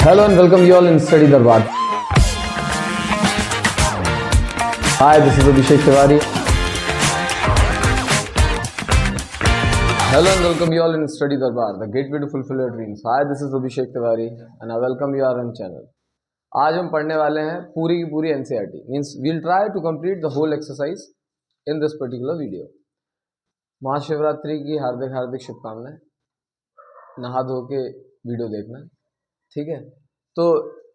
Hello and welcome you all in Study Darbar. Hi, this is Abhishek Tiwari. Hello and welcome you all in Study Darbar, the gateway to fulfill your dreams. Hi, this is Abhishek Tiwari and I welcome you all on channel. आज हम पढ़ने वाले हैं पूरी की पूरी NCERT. Means we'll try to complete the whole exercise in this particular video. Mahashivratri की हार्दिक हार्दिक शुभकामनाएं. नहा धो के वीडियो देखना, ठीक है. तो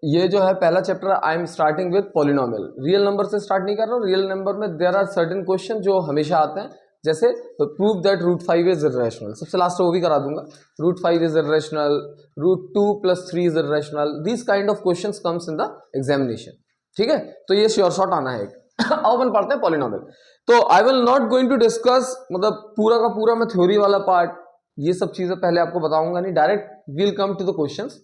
ये जो है पहला chapter, I am starting with polynomial. Real number से स्टार्ट नहीं कर रहा हूँ. रियल नंबर में देयर आर सर्टेन क्वेश्चन जो हमेशा आते हैं, जैसे prove that root 5 is irrational. सबसे लास्ट वो भी करा दूंगा. Root 5 is irrational, root 2 + 3 is irrational. This kind of questions comes in the examination, ठीक है. तो ये श्योर शॉट आना है. अब अपन पढ़ते हैं पॉलिनोमियल. तो I will not going to discuss, मतलब पूरा का पूरा मैं थ्योरी वाला पार्ट ये सब चीजें पहले आपको बताऊंगा नहीं. Direct will come to the questions.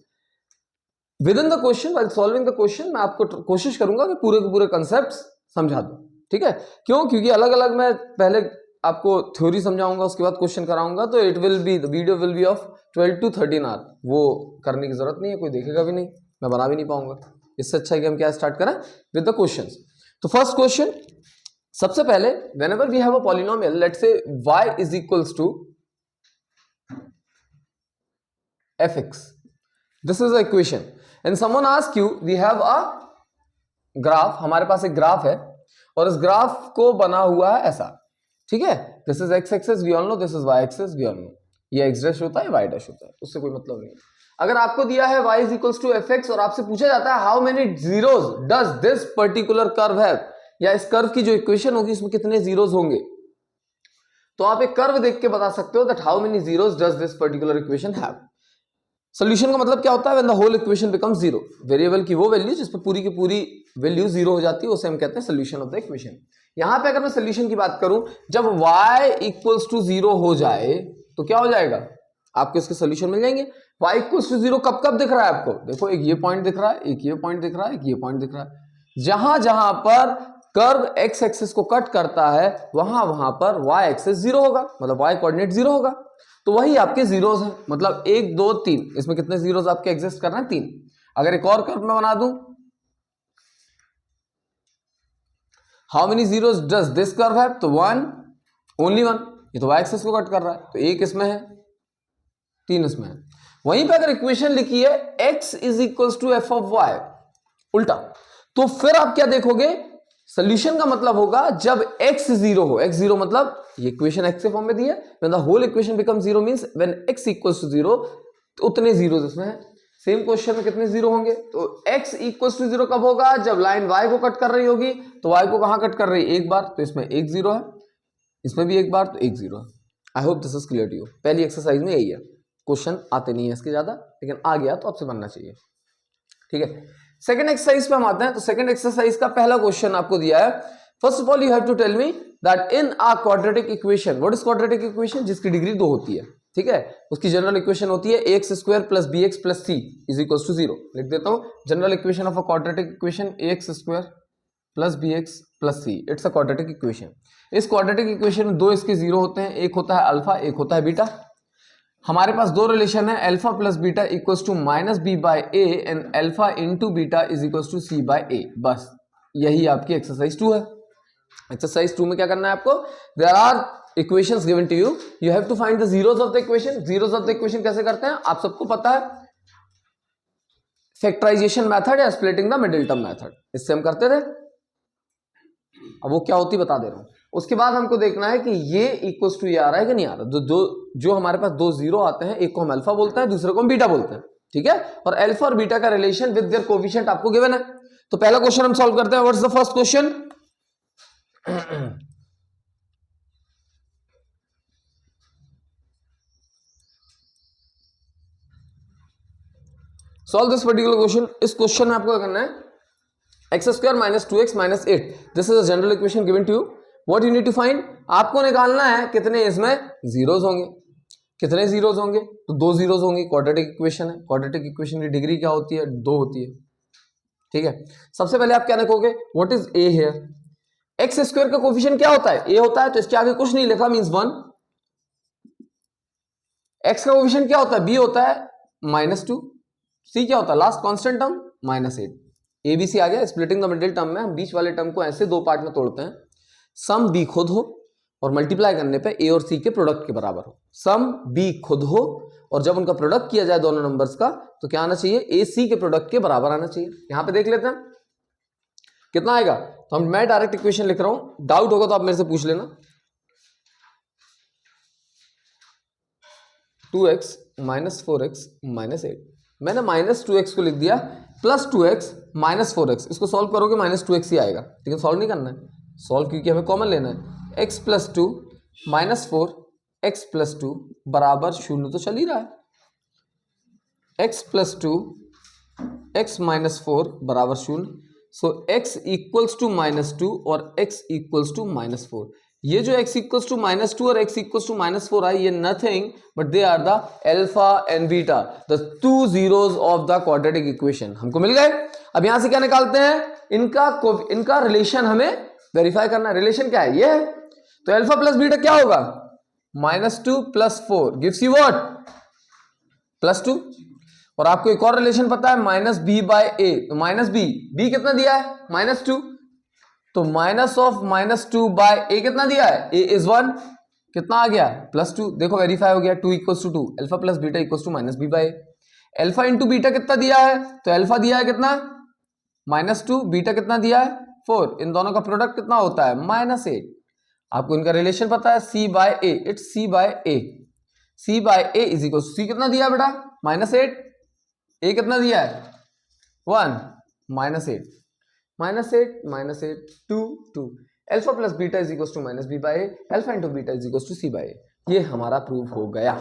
Within the question, while solving the question, मैं आपको कोशिश करूंगा कि पूरे के पूरे कंसेप्ट समझा दूं, ठीक है. क्यों? क्योंकि अलग अलग मैं पहले आपको थ्योरी समझाऊंगा, उसके बाद क्वेश्चन कराऊंगा. तो it will be, the video will be of 12 to 13 hour. वो करने की जरूरत नहीं है, कोई देखेगा भी नहीं, मैं बना भी नहीं पाऊंगा. इससे अच्छा है कि हम क्या स्टार्ट करें विद द क्वेश्चंस. तो फर्स्ट क्वेश्चन, सबसे पहले, whenever we have a polynomial, let's say y is equals to fx. This is the equation. And someone ask you, we have a graph, हमारे पास एक ग्राफ है और इस ग्राफ को बना हुआ है ऐसा, ठीक है. This is x axis, we all know. This is y axis, we all know. ये x डैश होता है, y डैश होता है, उससे कोई मतलब नहीं. अगर आपको दिया है y is equals to fx और आपसे पूछा जाता है how many zeros does this particular curve have, या इस कर्व की जो इक्वेशन होगी इसमें कितने जीरोस होंगे, तो आप एक कर्व देख के बता सकते हो that how many zeros does this particular equation have. Solution का मतलब क्या होता है? When the whole equation becomes zero. Variable की वो वैल्यू जिस पे पूरी की पूरी वैल्यू जीरो हो जाती है उसे हम कहते हैं सोल्यूशन ऑफ द इक्वेशन. यहां पे अगर मैं सोल्यूशन की बात करूं, जब y इक्वल्स टू जीरो हो जाए तो क्या हो जाएगा? आपको इसके सोल्यूशन मिल जाएंगे. y इक्वल्स टू जीरो कब कब दिख रहा है आपको? देखो, एक ये पॉइंट दिख रहा है, एक ये पॉइंट दिख रहा है, एक ये पॉइंट दिख रहा है. जहां जहां पर कर्व x एक्सिस को कट करता है वहां वहां पर y एक्सिस जीरो होगा, मतलब y कोऑर्डिनेट जीरो होगा. तो वही आपके जीरोस हैं. मतलब 1 2 3, इसमें कितने जीरोस आपके एग्जिस्ट कर रहे हैं? 3. अगर एक और कर्व में बना दूं, how many zeros does this curve है, तो 1, ओनली 1. ये तो y एक्सिस को कट कर रहा है, तो 1 इसमें है, 3 इसमें है. वहीं पे अगर इक्वेशन लिखी है x is equals to f of y, उल्टा, तो फिर आप क्या देखोगे? सोल्यूशन का मतलब होगा जब x जीरो हो. x जीरो मतलब ये इक्वेशन x के फॉर्म में दी है. When the whole equation become zero means when x equals to zero, तो उतने जीरोस इसमें है. सेम क्वेश्चन में कितने जीरो होंगे? तो x इक्वल्स टू जीरो कब होगा? जब लाइन y को कट कर रही होगी. तो y को कहां कट कर रही है? एक बार, तो इसमें एक जीरो है, इसमें भी एक बार, तो एक जीरो है. I hope this is clear to you. पहली एक्सरसाइज में यही है. क्वेश्चन आते नहीं है इसके ज्यादा, लेकिन आ गया तो आपसे बनना चाहिए, ठीक है. सेकंड एक्सरसाइज पे हम आते हैं. तो सेकंड एक्सरसाइज का पहला क्वेश्चन आपको दिया है. First of all you have to tell me that in a quadratic equation, what is quadratic equation? जिसकी डिग्री 2 होती है, ठीक है. उसकी जनरल इक्वेशन होती है ax square plus bx plus c is equals to 0. लिख देता हूं, general equation of a quadratic equation ax square plus bx plus c. It's a quadratic equation. इस क्वाड्रेटिक इक्वेशन में 2 इसके जीरो होते हैं. एक होता है अल्फा, एक होता है बीटा. हमारे पास 2 रिलेशन है, alpha plus beta equals to minus B by a and alpha into beta is equals to C by a. बस यही आपकी एक्सरसाइज 2 है. एक्सरसाइज 2 में क्या करना है आपको? There are equations given to you, you have to find the zeros of the equation. Zeros of the equation कैसे करते हैं आप सबको पता है. फैक्टराइजेशन मेथड या splitting the middle term method, इससे हम करते थे. अब वो क्या होती बता दे रहा हूं. उसके बाद हमको देखना है कि ये इक्वल्स टू ये आ रहा है कि नहीं आ रहा. जो हमारे पास 2 जीरो आते हैं, एक को हम अल्फा बोलते हैं, दूसरे को हम बीटा बोलते हैं, ठीक है. और अल्फा और बीटा का रिलेशन विद देयर कोएफिशिएंट आपको गिवन है. तो पहला क्वेश्चन हम सॉल्व करते हैं. What's the first question? Solve this particular question. इस क्वेश्चन में आपको क्या करना है? X square minus 2x minus 8, this is a general equation given to you. What you need to find? आपको निकालना है कितने इसमें जीरोस होंगे. कितने जीरोस होंगे? तो 2 जीरोस होंगे. क्वाड्रेटिक इक्वेशन है. क्वाड्रेटिक इक्वेशन की डिग्री क्या होती है? 2 होती है, ठीक है. सबसे पहले आप क्या लिखोगे? What is a here? X square का कोएफिशिएंट क्या होता है? a होता है, तो इसके आगे कुछ नहीं लिखा, मींस 1. x का कोएफिशिएंट क्या होता है? b होता है, -2. सी क्या होता है last constant term -8, A B C आ गया। स्प्लिटिंग द मिडिल टर्म में हम बीच वाले टर्म को ऐसे दो पार्ट में तोड़ते हैं, सम बी खुद हो और मल्टीप्लाई करने पे ए और सी के प्रोडक्ट के बराबर हो। सम बी खुद हो और जब उनका प्रोडक्ट किया जाए दोनों नंबर्स का तो क्या आना चाहिए, ए सी के प्रोडक्ट के बराबर आना चाहिए। यहां पे देख लेते हैं कितना आएगा। तो मैं डायरेक्ट इक्वेशन लिख रहा हूं, डाउट होगा तो आप मेरे से पूछ लेना। 2x - 4x - 8, मैंने -2x को लिख दिया प्लस 2x - 4x। इसको सॉल्व करोगे -2x ही आएगा, लेकिन सॉल्व नहीं करना है, सॉल्व क्योंकि हमें कॉमन लेना है। x + 2 - 4 x + 2 बराबर 0 तो चल ही रहा है। x + 2 x - 4 बराबर 0। सो x = -2 और x = -4। ये जो x = -2 और x = -4 है, ये nothing but they are the alpha and beta, the two zeros of the quadratic equation. हमको मिल गए। अब यहां से क्या निकालते हैं, इनका रिलेशन हमें वेरीफाई करना है। रिलेशन क्या है, ये है। तो अल्फा प्लस बीटा क्या होगा, -2 + 4 गिव्स यू व्हाट, +2। और आपको एक और रिलेशन पता है -b/a, तो -b कितना दिया है, -2, तो -(-2/a) कितना दिया है, a is 1, कितना आ गया, +2। देखो वेरीफाई हो गया, 2 = 2, alpha plus beta = -b/a। Alpha into beta कितना दिया है, तो अल्फा दिया है कितना, -2, बीटा कितना दिया है, 4, इन दोनों का प्रोडक्ट कितना होता है, -8। आपको इनका रिलेशन पता है c/a, it's c/a। c/a is equal to, c कितना दिया है बेटा, -8, a कितना दिया है, 1, -8 -8 2 2, alpha plus beta is equal to -b/a, alpha into beta is equal to c/a। ये हमारा प्रूव हो गया।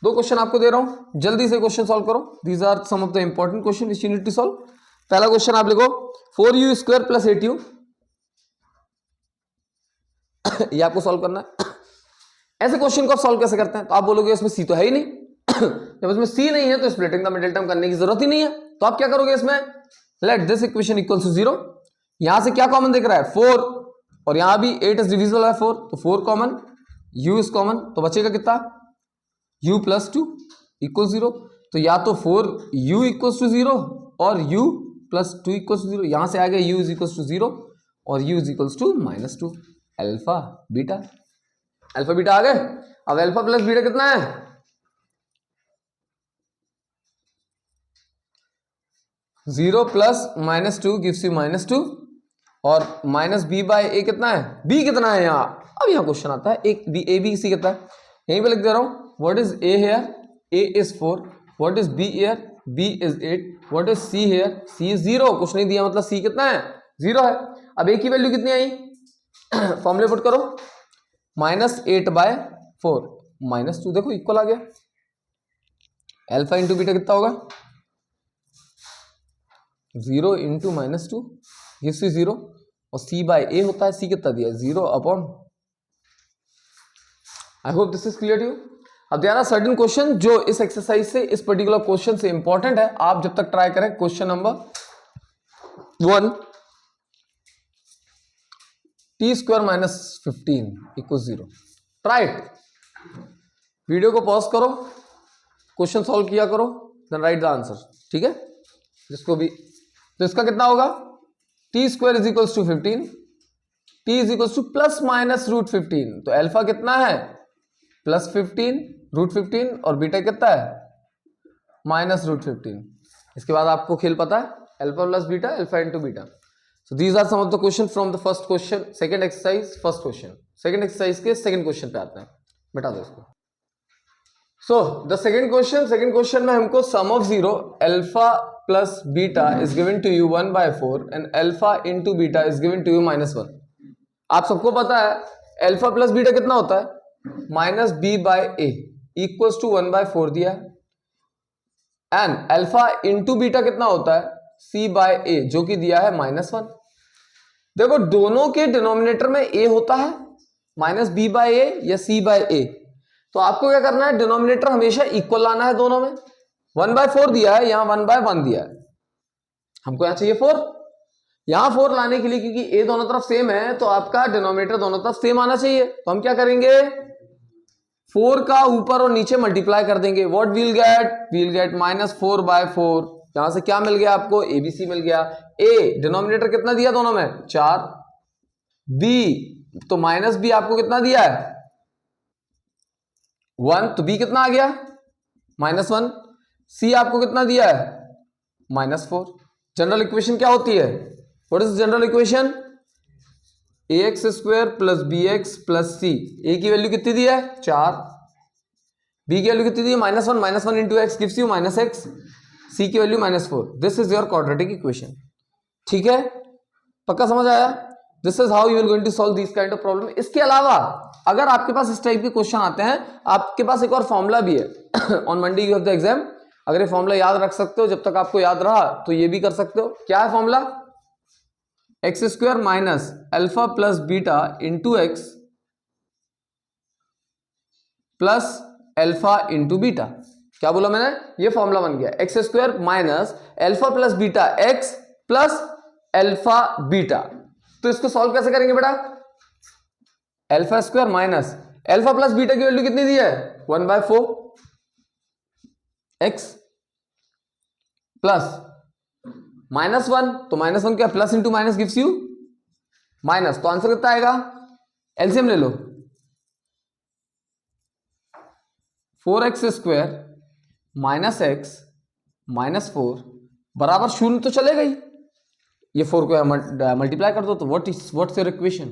दो क्वेश्चन आपको दे रहा हूं, जल्दी से क्वेश्चन सॉल्व करो। These are some of the important question which you need to solve. पहला क्वेश्चन आप लिखो 4u² + 8u, ये आपको सॉल्व करना है। ऐसे क्वेश्चन को आप सॉल्व कैसे करते हैं, तो आप बोलोगे इसमें सी तो है ही नहीं। जब इसमें सी नहीं है तो स्प्लिटिंग द मिडिल टर्म करने की जरूरत ही नहीं है। तो आप क्या करोगे, इसमें let this equation equal to 0। यहां से क्या कॉमन दिख रहा है, 4, और यहां भी 8 इज डिविजिबल बाय 4, तो 4 कॉमन, u इज कॉमन, तो बचेगा कितना, u + 2 = 0। तो या तो 4u = 0 और u + 2 = 0। यहां से आ गया u = 0 और u = -2, alpha beta. Alpha beta आ गए। अब अल्फा प्लस बीटा कितना है, जीरो प्लस -2 गिव्स यू -2, और -b/a कितना है, b कितना है यहाँ। अब यहाँ क्वेश्चन आता है एक b, a b c कितना है, यहीं पे लिख दे रहा हूँ। What is a here, a is 4, what is b here, b is 8, what is c here, c is 0, कुछ नहीं दिया मतलब c कितना है, 0 है। अब a की वैल्यू कितनी आई, फॉर्मूले पुट करो, -8/4 -2, देखो इक्वल आ गया। अल्फा इंटू बीटा कितना होगा, 0 इंटू -2 गिव्स यू 0, और c/a होता है, c कितना दिया है, 0/। I hope this is clear to you. अब देयर आर सर्टेन क्वेश्चन जो इस एक्सरसाइज से, इस पर्टिकुलर क्वेश्चन से इंपॉर्टेंट है। आप जब तक ट्राई करें, question number 1, t² - 15 = 0, try it. Video को पॉज करो, क्वेश्चन सॉल्व किया करो, देन राइट द आंसर, ठीक है। जिसको भी, तो इसका कितना होगा, t² = 15, t = ±√15, तो अल्फा कितना है, +15 √15, और बीटा कितना है, -√15। इसके बाद आपको खेल पता है, alpha plus beta, alpha into beta. So these are some of the question from the first question, second exercise, first question. Second exercise के सेकंड क्वेश्चन पे आते हैं, बता दो इसको। सो द सेकंड क्वेश्चन में हमको sum of 0 alpha plus beta is given to you 1/4 and alpha into beta is given to you -1। आप सबको पता है अल्फा प्लस बीटा कितना होता है, -b/a = 1/4 दिया है, एंड अल्फा इंटू बीटा कितना होता है, c/a, जो कि दिया है -1। देखो दोनों के डिनोमिनेटर में a होता है, -b/a या c/a, तो आपको क्या करना है, डिनोमिनेटर हमेशा इक्वल लाना है दोनों में। 1/4 दिया है, यहां 1/1 दिया है, हमको यहां चाहिए 4। यहां 4 लाने के लिए, क्योंकि a दोनों तरफ सेम है, तो आपका डिनोमिनेटर दोनों तरफ सेम आना चाहिए। तो हम क्या करेंगे, 4 का ऊपर और नीचे मल्टीप्लाई कर देंगे, व्हाट वील गेट -4/4। यहां से क्या मिल गया आपको, एबीसी मिल गया। ए डिनोमिनेटर कितना दिया दोनों में 4, बी तो माइनस बी आपको कितना दिया है 1, तो बी कितना आ गया -1, सी आपको कितना दिया है -4। जनरल इक्वेशन क्या होती है, what is general equation, ax² + bx + c। a की वैल्यू कितनी दी है 4, b की वैल्यू कितनी दी है -1, -1 into x gives you -x, c की value -4। This is your quadratic equation. ठीक है, पक्का समझ आया। This is how you will going to solve this kind of problem. इसके अलावा अगर आपके पास इस टाइप के क्वेश्चन आते हैं, आपके पास एक और फॉर्मूला भी है on Monday you have the exam. अगर ये फॉर्मूला याद रख सकते हो, जब तक आपको याद रहा तो ये भी कर सकते हो। क्या है formula, x² - α + β * x plus alpha into beta. क्या बोला मैंने, ये फॉर्मूला बन गया x² - α + β x plus alpha beta. तो इसको सॉल्व कैसे करेंगे बेटा, α² माइनस अल्फा प्लस बीटा की वैल्यू कितनी दी है 1/4 x प्लस -1, तो -1 क्या plus into minus gives you minus, तो आंसर कितना आएगा, एलसीएम ले लो 4x² - x -4 बराबर 0 तो चलेगा ही। ये 4 को मल्टीप्लाई कर दो तो व्हाट्स योर इक्वेशन,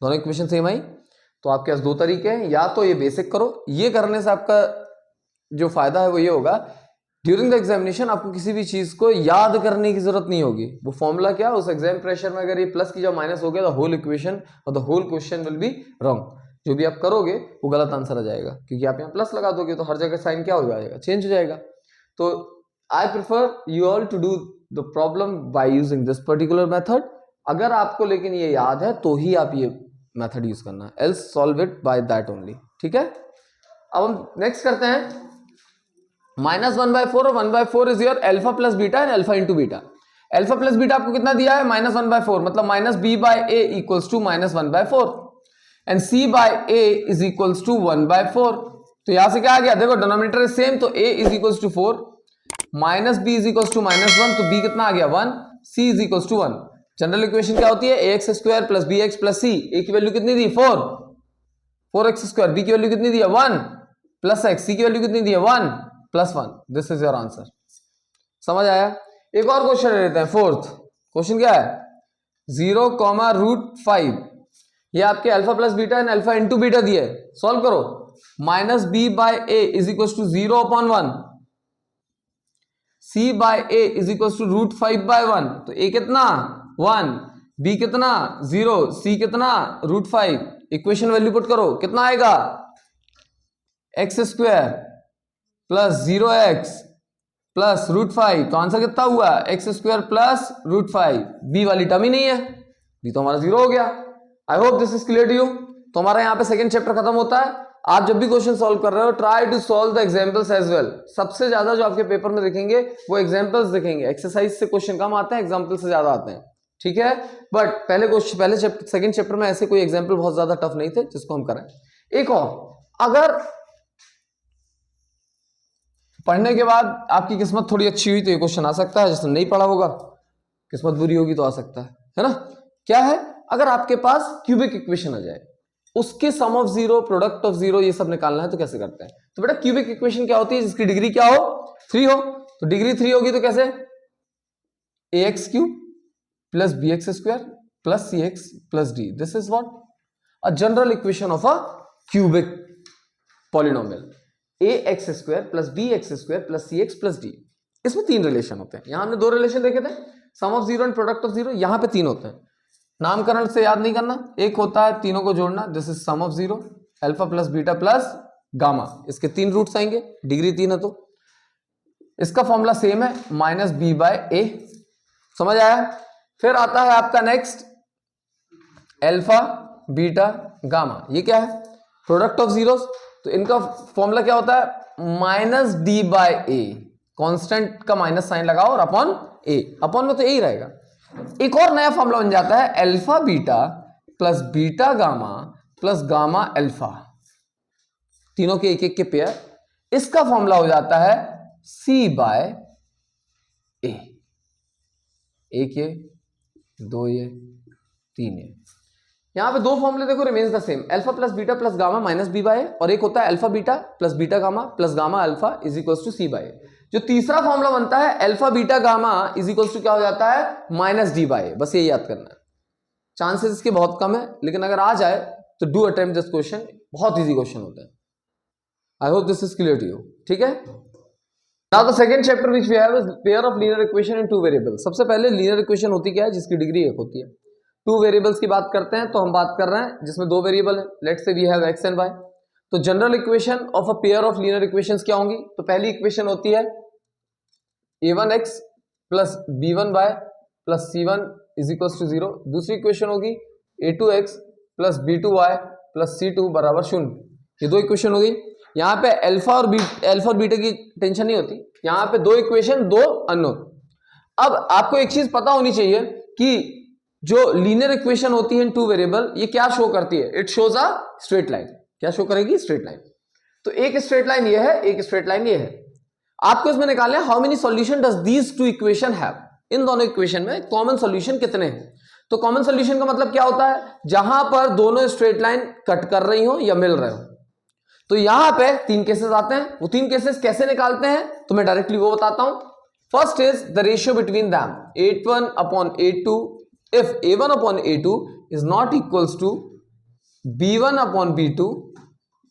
दोनों इक्वेशन सेम आई। तो आपके पास दो तरीके हैं, या तो ये बेसिक करो, ये करने से आपका जो फायदा है वो ये होगा ड्यूरिंग द एग्जामिनेशन आपको किसी भी चीज को याद करने की जरूरत नहीं होगी। वो फॉर्मूला क्या, उस एग्जाम प्रेशर में अगर ये प्लस की जब माइनस हो गया द होल इक्वेशन और the whole question will be wrong. जो भी आप करोगे वो गलत आंसर आ जाएगा, क्योंकि आप यहाँ प्लस लगा दोगे तो हर जगह साइन क्या हो जाएगा, चेंज हो जाएगा। तो I prefer you all to do the problem by using this particular method. अगर आपको लेकिन ये याद है तो ही आप ये मेथड यूज करना, else solve it by that only. ठीक है, अब हम नेक्स्ट करते हैं -1/4 और 1/4 is your alpha plus beta and alpha into beta. Alpha plus beta आपको कितना दिया है -1/4, मतलब -b/a equals to -1/4 and c/a is equals to 1/4। तो यहां से क्या आ गया, देखो डिनोमिनेटर इज सेम, तो a is equals to 4 -b is equals to -1, तो b कितना आ गया 1, c is equals to 1। General equation क्या होती है, ax² + bx + c। a की वैल्यू कितनी दी 4x², b की वैल्यू कितनी दी है 1 प्लस x, c की वैल्यू कितनी दी है 1 + 1। This is your answer. समझ आया। एक और क्वेश्चन ले लेते हैं, फोर्थ क्वेश्चन क्या है 0, ये आपके alpha plus beta and alpha into beta दिए, सॉल्व करो। -b/a is equal to 0/1, c/a is equal to √5/1। तो a कितना 1, b कितना 0, c कितना √5। इक्वेशन वैल्यू पुट करो, कितना आएगा x² + 0x + √5। तो आंसर कितना हुआ x² + √5। b वाली टर्म ही नहीं है, b तो हमारा 0 हो गया। I hope this is clear to you. तो हमारा यहाँ पे सेकंड चैप्टर खत्म होता है। आप जब भी क्वेश्चन सॉल्व कर रहे हो try to solve the examples as well. सबसे ज्यादा जो आपके पेपर में दिखेंगे वो एग्जांपल्स दिखेंगे, एक्सरसाइज से क्वेश्चन कम आते हैं, एग्जांपल से ज्यादा आते हैं। ठीक है, बट पहले चैप्टर सेकंड चैप्टर में ऐसे कोई एग्जांपल बहुत ज्यादा टफ नहीं थे जिसको हम करें। एक और, अगर पढ़ने के बाद आपकी किस्मत थोड़ी अच्छी हुई तो ये क्वेश्चन आ सकता है, जिसने नहीं पढ़ा होगा किस्मत बुरी होगी तो आ सकता है ना। क्या है, अगर आपके पास क्यूबिक इक्वेशन आ जाए, उसके सम ऑफ 0, प्रोडक्ट ऑफ 0 ये सब निकालना है तो कैसे करते हैं। तो बेटा क्यूबिक इक्वेशन क्या होती है, जिसकी डिग्री क्या हो 3 हो। तो डिग्री 3 होगी तो कैसे, ax³ + bx² + cx + d। This is what a general equation of a cubic polynomial, ax² + bx² + cx + d। इसमें 3 रिलेशन होते हैं। यहां हमने 2 रिलेशन देखे थे, सम ऑफ 0 एंड प्रोडक्ट ऑफ 0। यहां पे 3 होते हैं। नामकरण से याद नहीं करना, एक होता है तीनों को जोड़ना, this is sum of 0, alpha plus beta plus gamma. इसके 3 रूट्स आएंगे, डिग्री 3 है तो इसका फॉर्मूला सेम है -b/a। समझ आया। फिर आता है आपका नेक्स्ट अल्फा बीटा गामा। ये क्या है, प्रोडक्ट ऑफ जीरोस। तो इनका फॉर्मूला क्या होता है -d/a, कांस्टेंट का माइनस साइन लगाओ और अपॉन a, अपॉन में तो a ही रहेगा। एक और नया फॉर्मूला बन जाता है alpha beta plus beta gamma plus gamma alpha, तीनों के एक एक के पेयर, इसका फॉर्मूला हो जाता है C बाय ए। एक ये, दो ये, तीन ये। यहां पे दो फॉर्मूले देखो remains the same, alpha plus beta plus gamma minus B by A, और एक होता है alpha beta plus beta gamma plus gamma alpha is equal to C by. जो तीसरा फॉर्मूला बनता है alpha beta gamma is equal to क्या हो जाता है, माइनस डी बाय ए। बस ये याद करना है, चांसेस इसके बहुत कम है, लेकिन अगर आ जाए तो डू अटेम्प्ट दिस क्वेश्चन, बहुत इजी क्वेश्चन होता है। I hope this is clear to you, ठीक है। Now the second chapter which we have is pair of linear equation in two variable. सबसे पहले लीनियर इक्वेशन होती क्या है, जिसकी डिग्री एक होती है। टू वेरिएबल्स की बात करते हैं तो हम बात कर रहे हैं जिसमें दो वेरिएबल है, let's say we have X and Y. तो general equation of a pair of linear equations क्या होंगी, तो पहली इक्वेशन होती है a1x plus b1y plus c1 is equal to 0। दूसरी इक्वेशन होगी a2x plus b2y plus c2 बराबर 0। ये दो इक्वेशन होगी। यहाँ पे अल्फा और बीटा की टेंशन नहीं होती, यहाँ पे दो इक्वेशन, दो अननोन। अब आपको एक चीज पता होनी चाहिए कि जो लीनियर इक्वेशन होती है इन टू वेरिएबल, ये क्या शो करती है, it shows a straight line. क्या शो करेगी, स्ट्रेट लाइन। तो एक स्ट्रेट लाइन ये है, एक स्ट्रेट लाइन ये है। आपको इसमें निकालना है how many solution does these two equation have, इन दोनों इक्वेशन में कॉमन सॉल्यूशन कितने हैं। तो कॉमन सॉल्यूशन का मतलब क्या होता है, जहां पर दोनों स्ट्रेट लाइन कट कर रही हो या मिल रहे हो। तो यहां पे तीन केसेस आते हैं, वो तीन केसेस कैसे निकालते हैं तो मैं डायरेक्टली वो बताता हूं। First is the ratio between them, a1 upon a2 if a1 upon a2 is not equals to b1 upon b2,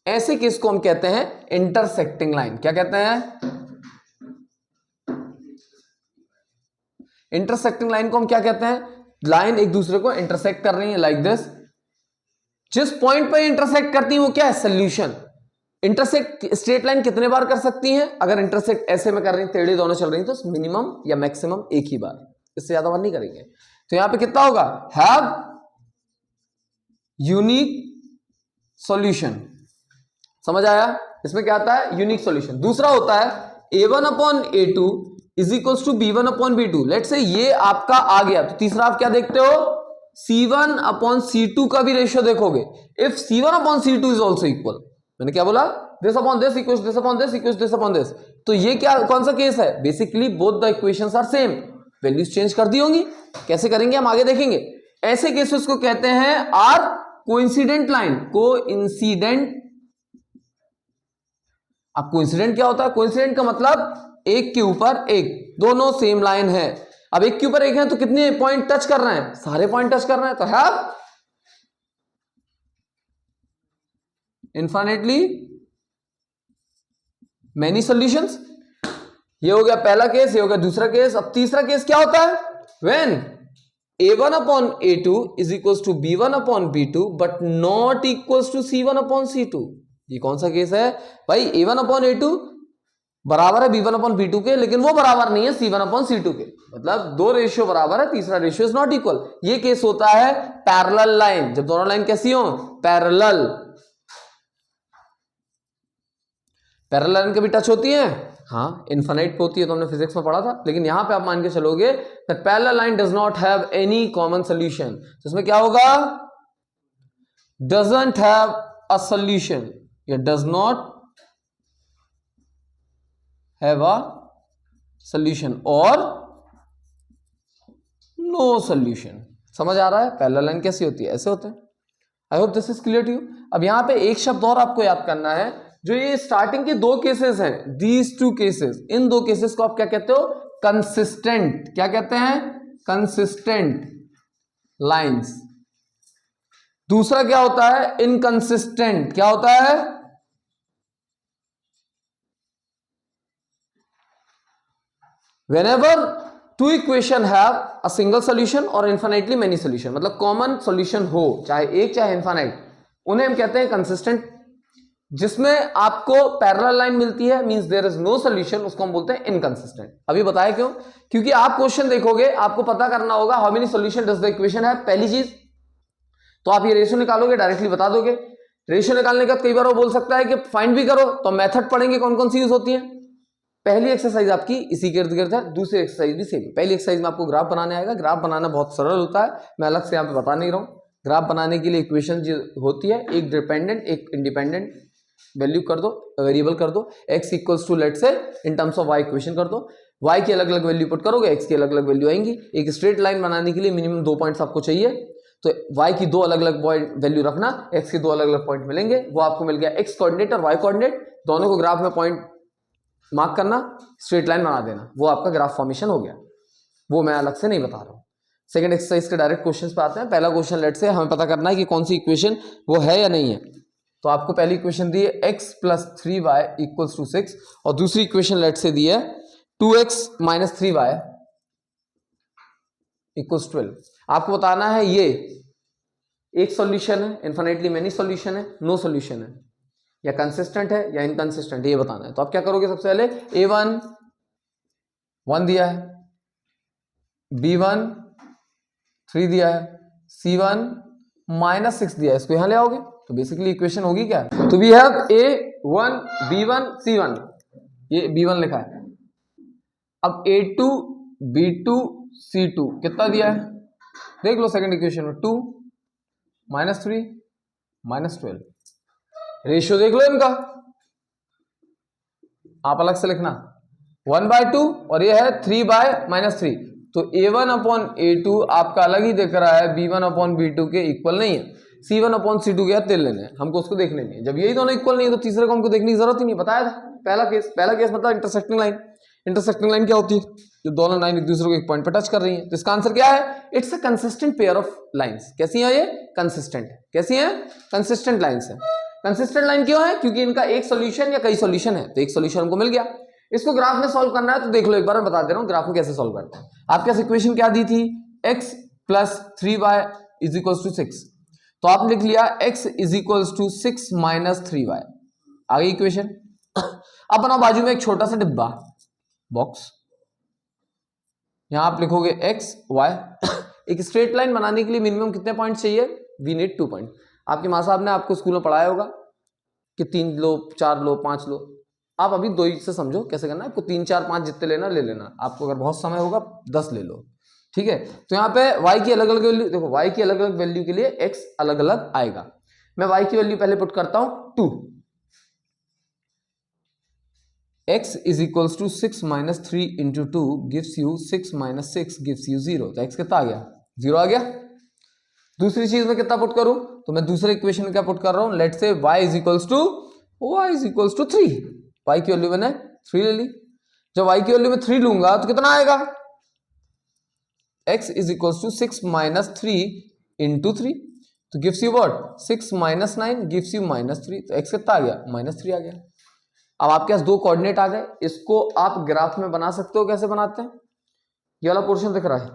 ऐसे केस को हम कहते हैं इंटरसेक्टिंग लाइन। क्या कहते हैं, इंटरसेक्टिंग लाइन को हम क्या कहते हैं, लाइन एक दूसरे को इंटरसेक्ट कर रही है लाइक दिस। जिस पॉइंट पर इंटरसेक्ट करती है वो क्या है, सोल्यूशन। इंटरसेक्ट स्ट्रेट लाइन कितने बार कर सकती हैं, अगर इंटरसेक्ट ऐसे में कर रही है, टेढ़ी दोनों चल रही है, तो मिनिमम या मैक्सिमम एक ही बार, इससे ज्यादा बार नहीं करेंगे। तो यहां पे कितना होगा, हैव यूनिक सॉल्यूशन। समझ आया, इसमें क्या आता है, यूनिक सॉल्यूशन। दूसरा होता है a1 upon a2 is equals to b1 upon b2। Let's say ये आपका आ गया, तो तीसरा आप क्या देखते हो, c1 अपॉन c2 का भी रेशियो देखोगे। If c1 upon c2 is also equal, मैंने क्या बोला, this upon this equals this upon this equals this upon this. तो ये क्या, कौन सा केस है, basically both the equations are same, values change कर दी होंगी। कैसे करेंगे हम आगे देखेंगे। ऐसे केसेस को कहते हैं आर कोइंसिडेंट लाइन, कोइंसिडेंट। अब कोइंसिडेंट क्या होता है, कोइंसिडेंट का मतलब एक के ऊपर एक, दोनों सेम लाइन है। अब एक के ऊपर एक है तो कितने पॉइंट टच कर रहे हैं, सारे पॉइंट टच कर रहे हैं, तो हैव इनफाइनेटली मेनी सॉल्यूशंस। ये हो गया पहला केस, ये हो गया दूसरा केस। अब तीसरा केस क्या होता है, when a1 upon a2 is equals to b1 upon b2 but not equals to c1 upon c2। ये कौन सा केस है भाई, a1 अपॉन a2 बराबर है b1 अपॉन b2 के, लेकिन वो बराबर नहीं है c1 अपॉन c2 के। मतलब दो रेशियो बराबर है, तीसरा रेशियो इज नॉट इक्वल। ये केस होता है पैरेलल लाइन, जब दोनों लाइन कैसी हो, पैरेलल। पैरेलल लाइन कभी टच होती है, हाँ इनफाइनाइट पे होती है, तो हमने फिजिक्स में पढ़ा था। लेकिन यहां पे आप मान के चलोगे that parallel line does not have any common solution. तो इसमें क्या होगा, डजंट हैव अ सॉल्यूशन, या does not have a solution और नो सॉल्यूशन। समझ आ रहा है पैरेलल लाइन कैसी होती है, ऐसे होते हैं। I hope this is clear to you. अब यहां पे एक शब्द और आपको याद करना है, जो ये स्टार्टिंग के दो केसेस हैं, दीज टू केसेस, इन दो केसेस को आप क्या कहते हो, कंसिस्टेंट। क्या कहते हैं, कंसिस्टेंट लाइंस। दूसरा क्या होता है, इनकंसिस्टेंट। क्या होता है, whenever two equation have a single solution और infinitely many solution, मतलब कॉमन सॉल्यूशन हो, चाहे एक चाहे इनफाइनाइट, उन्हें हम कहते हैं कंसिस्टेंट। जिसमें आपको पैरेलल लाइन मिलती है means there is no solution, उसको हम बोलते हैं इनकंसिस्टेंट। अभी बताया क्यों, क्योंकि आप क्वेश्चन देखोगे, आपको पता करना होगा how many solution does the equation है। पहली चीज तो आप ये रेशियो निकालोगे, डायरेक्टली बता दोगे। रेशियो निकालने का कई बार वो बोल सकता है कि फाइंड भी करो, तो मेथड पढ़ेंगे कौन कौन सी यूज होती है। पहली एक्सरसाइज आपकी इसी के इर्द गिर्द है, दूसरी एक्सरसाइज भी सेम। पहली एक्सरसाइज में आपको ग्राफ बनाने आएगा, ग्राफ बनाना बहुत सरल होता है, मैं अलग से यहाँ पे बता नहीं रहा हूँ। ग्राफ बनाने के लिए इक्वेशन जो होती है, एक डिपेंडेंट एक इंडिपेंडेंट वैल्यू कर दो, वेरिएबल कर दो, x इक्वल्स टू लेट से इन टर्म्स ऑफ y इक्वेशन कर दो, y की अलग अलग वैल्यू पुट करोगे, x की अलग अलग वैल्यू आएंगी। एक स्ट्रेट लाइन बनाने के लिए मिनिमम 2 पॉइंट्स आपको चाहिए, तो y की 2 अलग अलग पॉइंट वैल्यू रखना, x के 2 अलग अलग पॉइंट मिलेंगे, वो आपको मिल गया x कोऑर्डिनेट और y कोऑर्डिनेट, दोनों को ग्राफ में पॉइंट मार्क करना, स्ट्रेट लाइन बना देना, वो आपका ग्राफ फॉर्मेशन हो गया। वो मैं अलग से नहीं बता रहा हूँ। सेकंड एक्सरसाइज के डायरेक्ट क्वेश्चंस पे आते हैं। पहला क्वेश्चन लेट से हमें पता करना है कि कौन सी इक्वेशन वो है या नहीं है। तो आपको पहली इक्वेशन दी है x plus 3y equals to 6 और दूसरी इक्वेशन लेट से दी है 2x माइनस 3y इक्वल्स 12। आपको बताना है ये एक सॉल्यूशन है, इन्फिनिटली मेनी सॉल्यूशन है, नो सॉल्यूशन है, या कंसिस्टेंट है या इनकंसिस्टेंट है, ये बताना है। तो आप क्या करोगे, सबसे पहले a1 1 दिया है, b1 3 दिया है, c1 माइनस 6 दिया है, इसको यहां ले आओगे तो बेसिकली इक्वेशन होगी क्या, तो we have a1 b1 c1, ये b1 लिखा है। अब a2 b2 c2 कितना दिया है, देख लो सेकंड इक्वेशन में 2 माइनस 3 माइनस 12, रेशियो देख लो इनका, आप अलग से लिखना 1/2 और ये है 3/-3, तो a1 अपॉन a2 आपका अलग ही दिख रहा है, b1 अपॉन b2 के इक्वल नहीं है, c1 अपॉन c2 के तेल लेने हैं, हमको उसको देखने नहीं है। जब यही दोनों इक्वल नहीं है तो तीसरे को हमको देखने की जरूरत ही नहीं, बताया था पहला केस मतलब इंटरसेक्टिंग लाइन। इंटरसेक्टिंग लाइन क्या होती है, जो दोनों लाइन एक दूसरे को एक पॉइंट पर टच कर रही है। तो इसका आंसर क्या है, it's a consistent pair of lines. कैसी है ये, कंसिस्टेंट, कैसी है, कंसिस्टेंट लाइंस है। कंसिस्टेंट लाइन क्यों है, क्योंकि इनका एक सॉल्यूशन या कई सॉल्यूशन है, तो एक सॉल्यूशन हमको मिल गया। इसको ग्राफ में सॉल्व करना है तो देख लो, एक बार मैं बता दे रहा हूं ग्राफ में कैसे सॉल्व करते हैं। आपके पास इक्वेशन क्या दी थी, x plus 3y is equal to 6, तो आप लिख लिया x is equal to 6 minus 3y, आ गई इक्वेशन। अब बनाओ बाजू में एक छोटा सा डिब्बा बॉक्स, यहां आप लिखोगे x y। एक स्ट्रेट लाइन बनाने के लिए मिनिमम कितने पॉइंट चाहिए, वी नीड 2 पॉइंट। आपके माँ साहब ने आपको स्कूल में पढ़ाया होगा कि 3 लो 4 लो 5 लो, आप अभी 2 ही से समझो कैसे करना है। आपको 3 4 5 जितने लेना ले लेना, आपको अगर बहुत समय होगा 10 ले लो, ठीक है। तो यहाँ पे y की अलग अलग वैल्यू देखो, y की अलग अलग वैल्यू के लिए x अलग अलग आएगा। मैं y की वैल्यू पहले पुट करता हूं 2, x is equals to 6 minus 3 into 2 gives you 6 minus 6 gives you 0, तो x कितना आ गया, 0 आ गया। दूसरी चीज में कितना पुट करूं, तो मैं दूसरे इक्वेशन में क्या पुट कर रहा हूं, let say y is equals to 3, y की वैल्यू मैंने 3 ले ली। जब y की वैल्यू में 3 लूंगा तो कितना आएगा, x is equals to 6 minus 3 into 3, तो gives you what, 6 minus 9 gives you minus 3, तो x कितना आ गया, माइनस 3 आ गया। अब आपके पास 2 कोऑर्डिनेट आ गए, इसको आप ग्राफ में बना सकते हो। कैसे बनाते हैं, ये वाला पोर्शन दिख रहा है,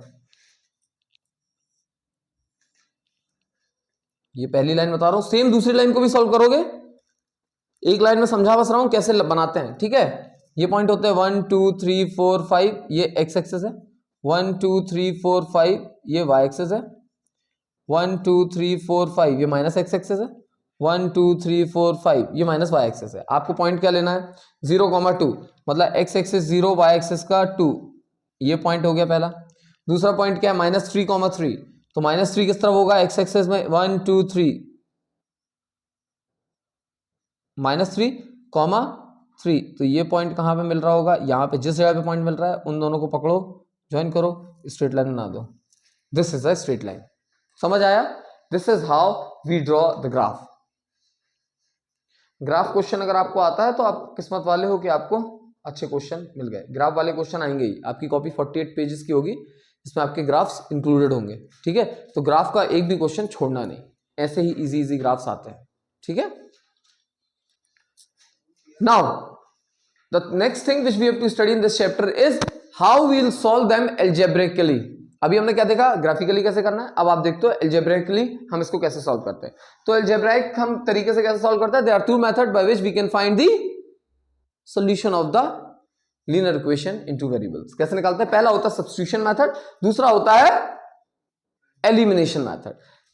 ये पहली लाइन बता रहा हूं, सेम दूसरी लाइन को भी सॉल्व करोगे। एक लाइन में समझा बस रहा हूं कैसे बनाते हैं, ठीक है। ये पॉइंट होते हैं 1 2 3 4 5, ये x एक्सिस है, 1 2 3 4 5 ये y एक्सिस है, 1 2 3 4 5 ये माइनस x एक्सिस है, 1 2 3 4 5 ये माइनस y एक्सिस है। आपको पॉइंट क्या लेना है, 0,2, मतलब x एक्सिस 0 y एक्सिस का 2, ये पॉइंट हो गया पहला। दूसरा पॉइंट क्या है, -3,3, तो -3 किस तरफ होगा, x एक्सिस में 1 2 3 -3,3, तो ये पॉइंट कहां पे मिल रहा होगा, यहां पे जिस जगह पे पॉइंट मिल रहा है उन दोनों को पकड़ो, ज्वाइन करो, स्ट्रेट लाइन बना दो। This is a straight line, समझ आया। This is how we draw the graph. Graph question अगर आपको आता है तो आप किस्मत वाले हो कि आपको अच्छे क्वेश्चन मिल गए। ग्राफ वाले क्वेश्चन आएंगे ही, आपकी कॉपी 48 पेजेस की होगी, इसमें आपके ग्राफ्स इंक्लूडेड होंगे, ठीक है। तो ग्राफ का एक भी क्वेश्चन छोड़ना नहीं, ऐसे ही इजी इजी ग्राफ्स आते हैं, ठीक है। Now, the next thing which we have to study in this chapter is how we will solve them algebraically. अभी हमने क्या देखा, ग्राफिकली कैसे करना है, अब आप देखते हो algebraically हम इसको कैसे सॉल्व करते हैं। तो algebraic हम तरीके से कैसे सॉल्व करते हैं, there are 2 methods by which we can find the solution of the linear equation into variables. कैसे निकालते हैं, पहला होता है substitution method, दूसरा होता है elimination method.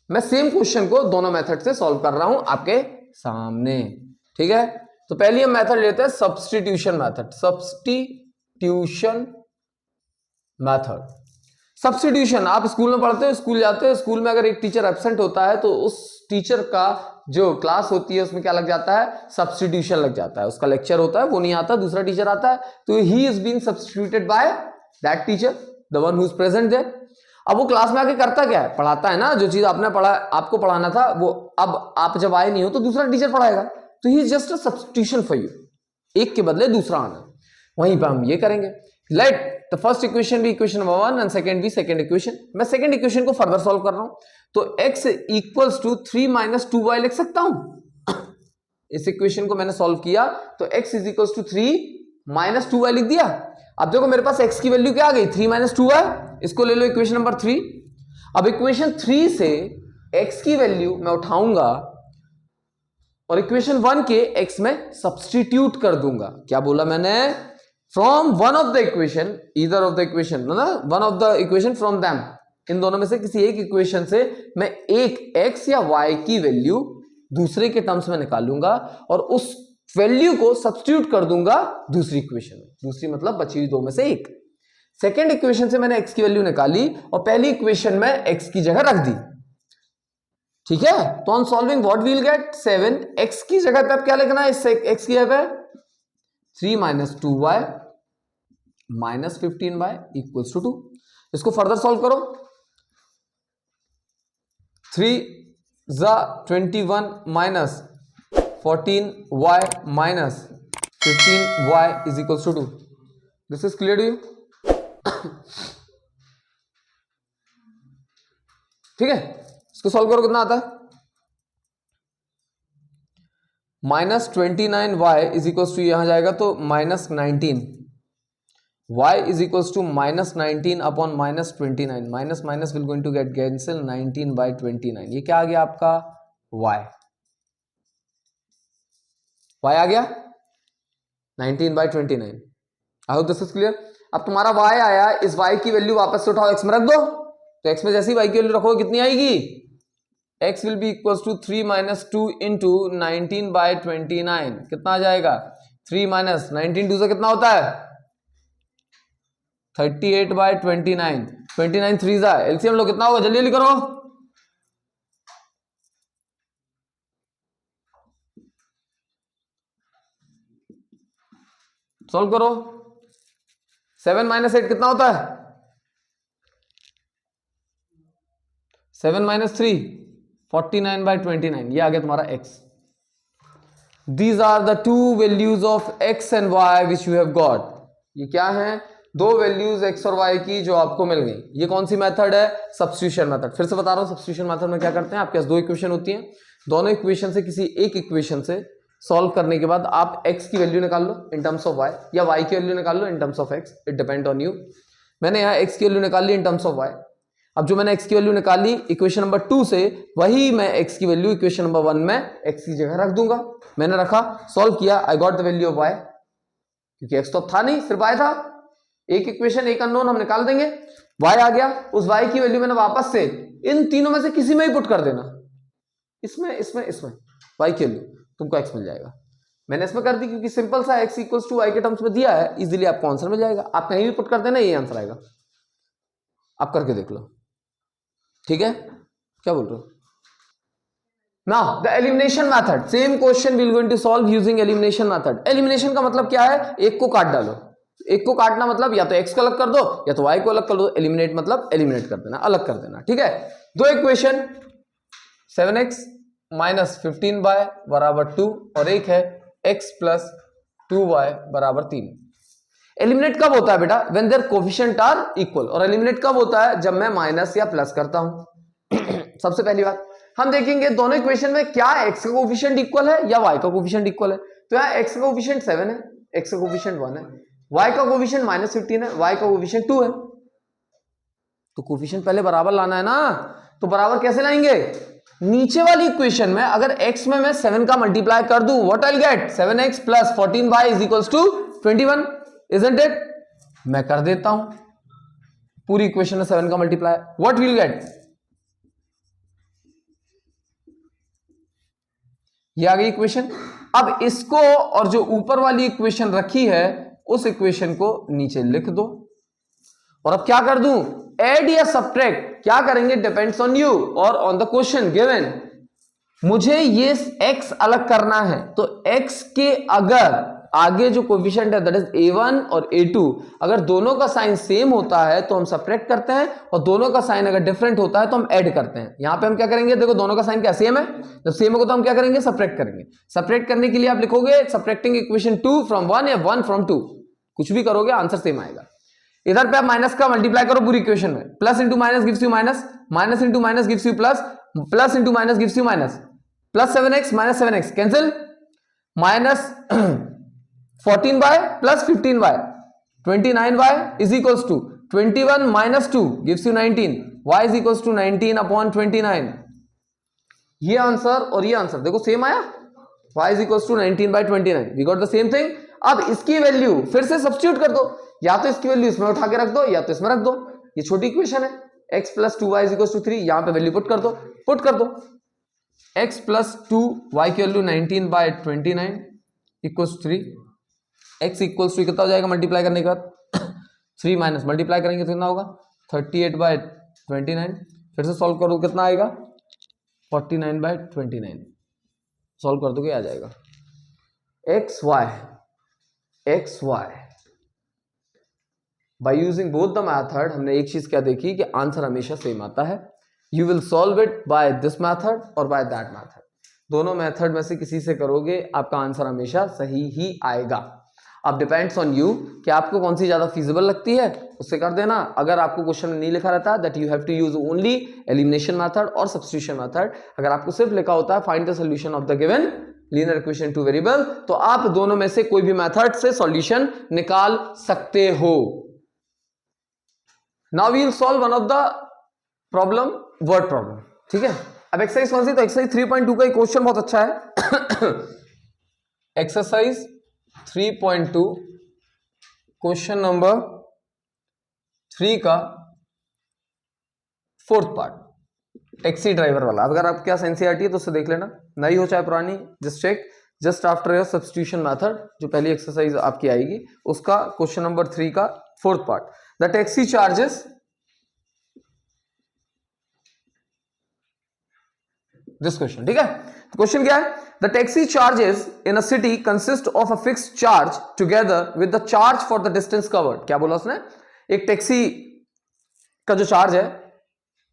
मैं सेम क्वेश्चन को दोनों मेथड से सॉल्व कर रहा हूं आपके सामने, ठीक है। तो पहली हम मेथड लेते हैं substitution method. Substitution method, substitution, आप स्कूल में पढ़ते हो, स्कूल जाते हो, स्कूल में अगर एक टीचर एब्सेंट होता है तो उस टीचर का जो क्लास होती है उसमें क्या लग जाता है, सब्स्टिट्यूशन लग जाता है। उसका लेक्चर होता है, वो नहीं आता, दूसरा टीचर आता है, तो he is being substituted by that teacher, the one who is present there. अब वो क्लास में आके करता क्या है, पढ़ाता है ना, जो चीज आपने पढ़ा, आपको पढ़ाना था वो अब आप जब आए नहीं हो तो दूसरा टीचर पढ़ाएगा, तो he is just a substitution for you, एक के बदले दूसरा आना। वहीं पर हम ये करेंगे, लेट द फर्स्ट इक्वेशन भी इक्वेशन नंबर 1 एंड सेकंड भी सेकंड इक्वेशन। मैं सेकंड इक्वेशन को फर्दर सॉल्व कर रहा हूं, तो x equals to 3 minus 2y लिख सकता हूं। इस इक्वेशन को मैंने सॉल्व किया तो x is equals to 3 minus 2y लिख दिया। अब देखो मेरे पास x की वैल्यू क्या आ गई, 3 माइनस 2y, इसको ले लो इक्वेशन नंबर 3। अब इक्वेशन 3 से x की वैल्यू मैं उठाऊंगा और इक्वेशन 1 के x में सब्स्टिट्यूट कर दूंगा। क्या बोला मैंने, from one of the equation, either of the equation, one of the equation from them, इन दोनों में से किसी एक इक्वेशन से मैं एक x या y की वैल्यू दूसरे के टर्म्स में निकालूंगा और उस वैल्यू को सब्स्टिट्यूट कर दूंगा दूसरी इक्वेशन में, दूसरी मतलब बची हुई दो में से एक। सेकेंड इक्वेशन से मैंने x की वैल्यू निकाली और पहली इक्वेशन में x की जगह रख दी, ठीक है। तो on solving what we will get 7, x की जगह पे अब क्या लिखना है, इससे x की जगह पे 3 minus 2y minus 15y equals to 2। इसको फर्दर सॉल्व करो, 3 जा 21 minus 14y minus 15y is equals to 2। This is clear to you, ठीक है। इसको सॉल्व करो, कितना आता है, minus 29y is equals to, यहां जाएगा तो minus 19, y is equals to minus 19 upon minus 29, minus minus will going to get cancel, 19 by 29, ये क्या आ गया आपका y, y आ गया 19 by 29। I hope this is clear. अब तुम्हारा y आया, इस y की वैल्यू वापस से उठाओ, x में रख दो, तो x में जैसी y की वैल्यू रखोगे कितनी आएगी, x will be equals to 3 minus 2 into 19 by 29, कितना आ जाएगा 3 माइनस 19 2 से कितना होता है 38 बाई 29, 29 3 जा, एलसीएम लो, कितना होगा जल्दी जल्दी करो, सॉल्व करो। 7 माइनस 8 कितना होता है, 7 माइनस 3 49 बाई 29, ये आ गया तुम्हारा x। These are the two values of x and y which you have got। ये क्या है, दो वैल्यूज x और y की जो आपको मिल गई। ये कौन सी मेथड है, सब्स्टिट्यूशन मेथड। फिर से बता रहा हूं, सब्स्टिट्यूशन मेथड में क्या करते हैं, आपके पास दो इक्वेशन होती हैं, दोनों इक्वेशन से किसी एक इक्वेशन से सॉल्व करने के बाद आप x की वैल्यू निकाल लो इन टर्म्स ऑफ y, या y की वैल्यू निकाल लो in terms of x, it depend on you. मैंने यहाँ x की वैल्यू निकाल ली इन टर्म्स ऑफ y। अब जो मैंने x की वैल्यू निकाली इक्वेशन नंबर 2 से, वही मैं x की वैल्यू इक्वेशन नंबर 1 में x की जगह रख दूंगा। मैंने रखा, सॉल्व किया, I got the value of y, क्योंकि x तो अब था नहीं, सिर्फ y था, एक इक्वेशन एक अननोन हम निकाल देंगे, y आ गया। उस y की वैल्यू मैंने वापस से इन तीनों में से किसी में ही पुट कर देना, इसमें इसमें इसमें y की वैल्यू, तुमको x मिल जाएगा। मैंने इसमें कर दी क्योंकि सिंपल सा x इक्वल्स टू y के टर्म्स में दिया है, इजीली आपको आंसर मिल जाएगा। आप कहीं भी पुट कर देना, ये आंसर आएगा। आप करके देख लो, ठीक है, क्या बोल रहे हो। Now the elimination method, same question we will going to solve using elimination method। elimination का मतलब क्या है, एक को काट डालो। एक को काटना मतलब या तो x को अलग कर दो या तो y को अलग कर दो। एलिमिनेट मतलब एलिमिनेट कर देना, अलग कर देना, ठीक है। दो इक्वेशन 7x माइनस 15y बराबर 2 और एक है x प्लस 2y बराबर 3। एलिमिनेट कब होता है बेटा, when there coefficient are equal. और एलिमिनेट कब होता है, जब मैं माइनस या प्लस करता हूं। सबसे पहली बात हम देखेंगे दोनों इक्वेशन में क्या x का कोफिशिएंट इक्वल है या y का कोफिशिएंट इक्वल है। तो यहाँ x का कोफिशिएंट 7 है, x का कोफिशिएंट 1 है, y का कोफिशिएंट माइनस 15 है, y का कोफिशिएंट 2 है। तो कोफिशिएंट पहले बराबर लाना है ना, तो बराबर कैसे लाएंगे, नीचे वाली इक्वेशन में अगर x में मैं 7 का मल्टीप्लाई कर दूं, what I will get 7x plus 14y is equals to 21, isn't it. मैं कर देता हूं पूरी इक्वेशन में 7 का मल्टीप्लाई, व्हाट विल गेट, ये आ गई इक्वेशन। अब इसको और जो ऊपर वाली इक्वेशन रखी है उस इक्वेशन को नीचे लिख दो और अब क्या कर दूं, एड या सब्ट्रैक्ट, क्या करेंगे, डिपेंड्स ऑन यू और ऑन द क्वेश्चन गिवन। मुझे ये x अलग करना है, तो x के अगर आगे जो कोएफिशिएंट है दैट इज a1 और a2, अगर दोनों का साइन सेम होता है तो हम सब्ट्रैक्ट करते हैं, और दोनों का साइन अगर डिफरेंट होता है तो हम ऐड करते हैं। यहां पे हम क्या करेंगे, देखो दोनों का साइन क्या सेम है, जब सेम होगा तो हम क्या करेंगे, सब्ट्रैक्ट करेंगे। सब्ट्रैक्ट करने के लिए आप लिखोगे सब्ट्रैक्टिंग इक्वेशन 2 फ्रॉम 1 या 1 फ्रॉम 2, कुछ भी करोगे आंसर सेम आएगा। इधर पे आप माइनस का मल्टीप्लाई करो पूरी इक्वेशन में, plus into minus gives you minus, minus into minus gives you plus, plus into minus gives you minus, plus 7x minus 7x cancel, minus 14y plus 15y, 29y is equals to 21 minus 2 gives you 19, y is equals to 19 upon 29। ये answer और ये answer देखो same आया, y is equals to 19/29, we got the same thing. अब इसकी value फिर से substitute कर दो, या तो इसकी वैल्यू इसमें उठा के रख दो या तो इसमें रख दो, ये छोटी इक्वेशन है, x plus 2y is equals to 3, यहां पे वैल्यू पुट कर दो, पुट कर दो, x प्लस 2y की value 19/29 equals 3, x equals to कितना हो जाएगा मल्टीप्लाई करने के बाद 3 माइनस मल्टीप्लाई करेंगे तो कितना होगा 38/29, फिर से सॉल्व करो कितना आएगा 49/29, सॉल्व कर दो क्या आ जाएगा, X Y by using both the method. हमने एक चीज क्या देखी कि आंसर हमेशा सेम आता है। You will solve it by this method और बाय दैट मेथड, दोनों मेथड में से किसी से करोगे आपका आंसर हमेशा सही ही आएगा। अब डिपेंड्स ऑन यू कि आपको कौन सी ज्यादा फीजिबल लगती है, उससे कर देना। अगर आपको क्वेश्चन में नहीं लिखा रहता that you have to use only elimination method और सब्स्टिट्यूशन मेथड, अगर आपको सिर्फ लिखा होता है find the solution of the given linear equation two variable, तो आप दोनों में से कोई भी मेथड से सॉल्यूशन निकाल सकते हो। Now we will solve one of the problem, word problem, ठीक है। अब एक्सरसाइज कौन सी, तो एक्सरसाइज 3.2 का क्वेश्चन बहुत अच्छा है एक्सरसाइज 3.2 क्वेश्चन नंबर 3 का 4th पार्ट, टैक्सी ड्राइवर वाला। अगर आपके पास एनसीईआरटी है तो उससे देख लेना, नई हो चाहे पुरानी, just check just after your substitution method, जो पहली एक्सरसाइज आपकी आएगी उसका क्वेश्चन नंबर 3 का 4th part, the taxi charges, this question, ठीक है। क्वेश्चन क्या है, the taxi charges in a city consist of a fixed charge together with the charge for the distance covered. क्या बोला उसने, एक टैक्सी का जो चार्ज है,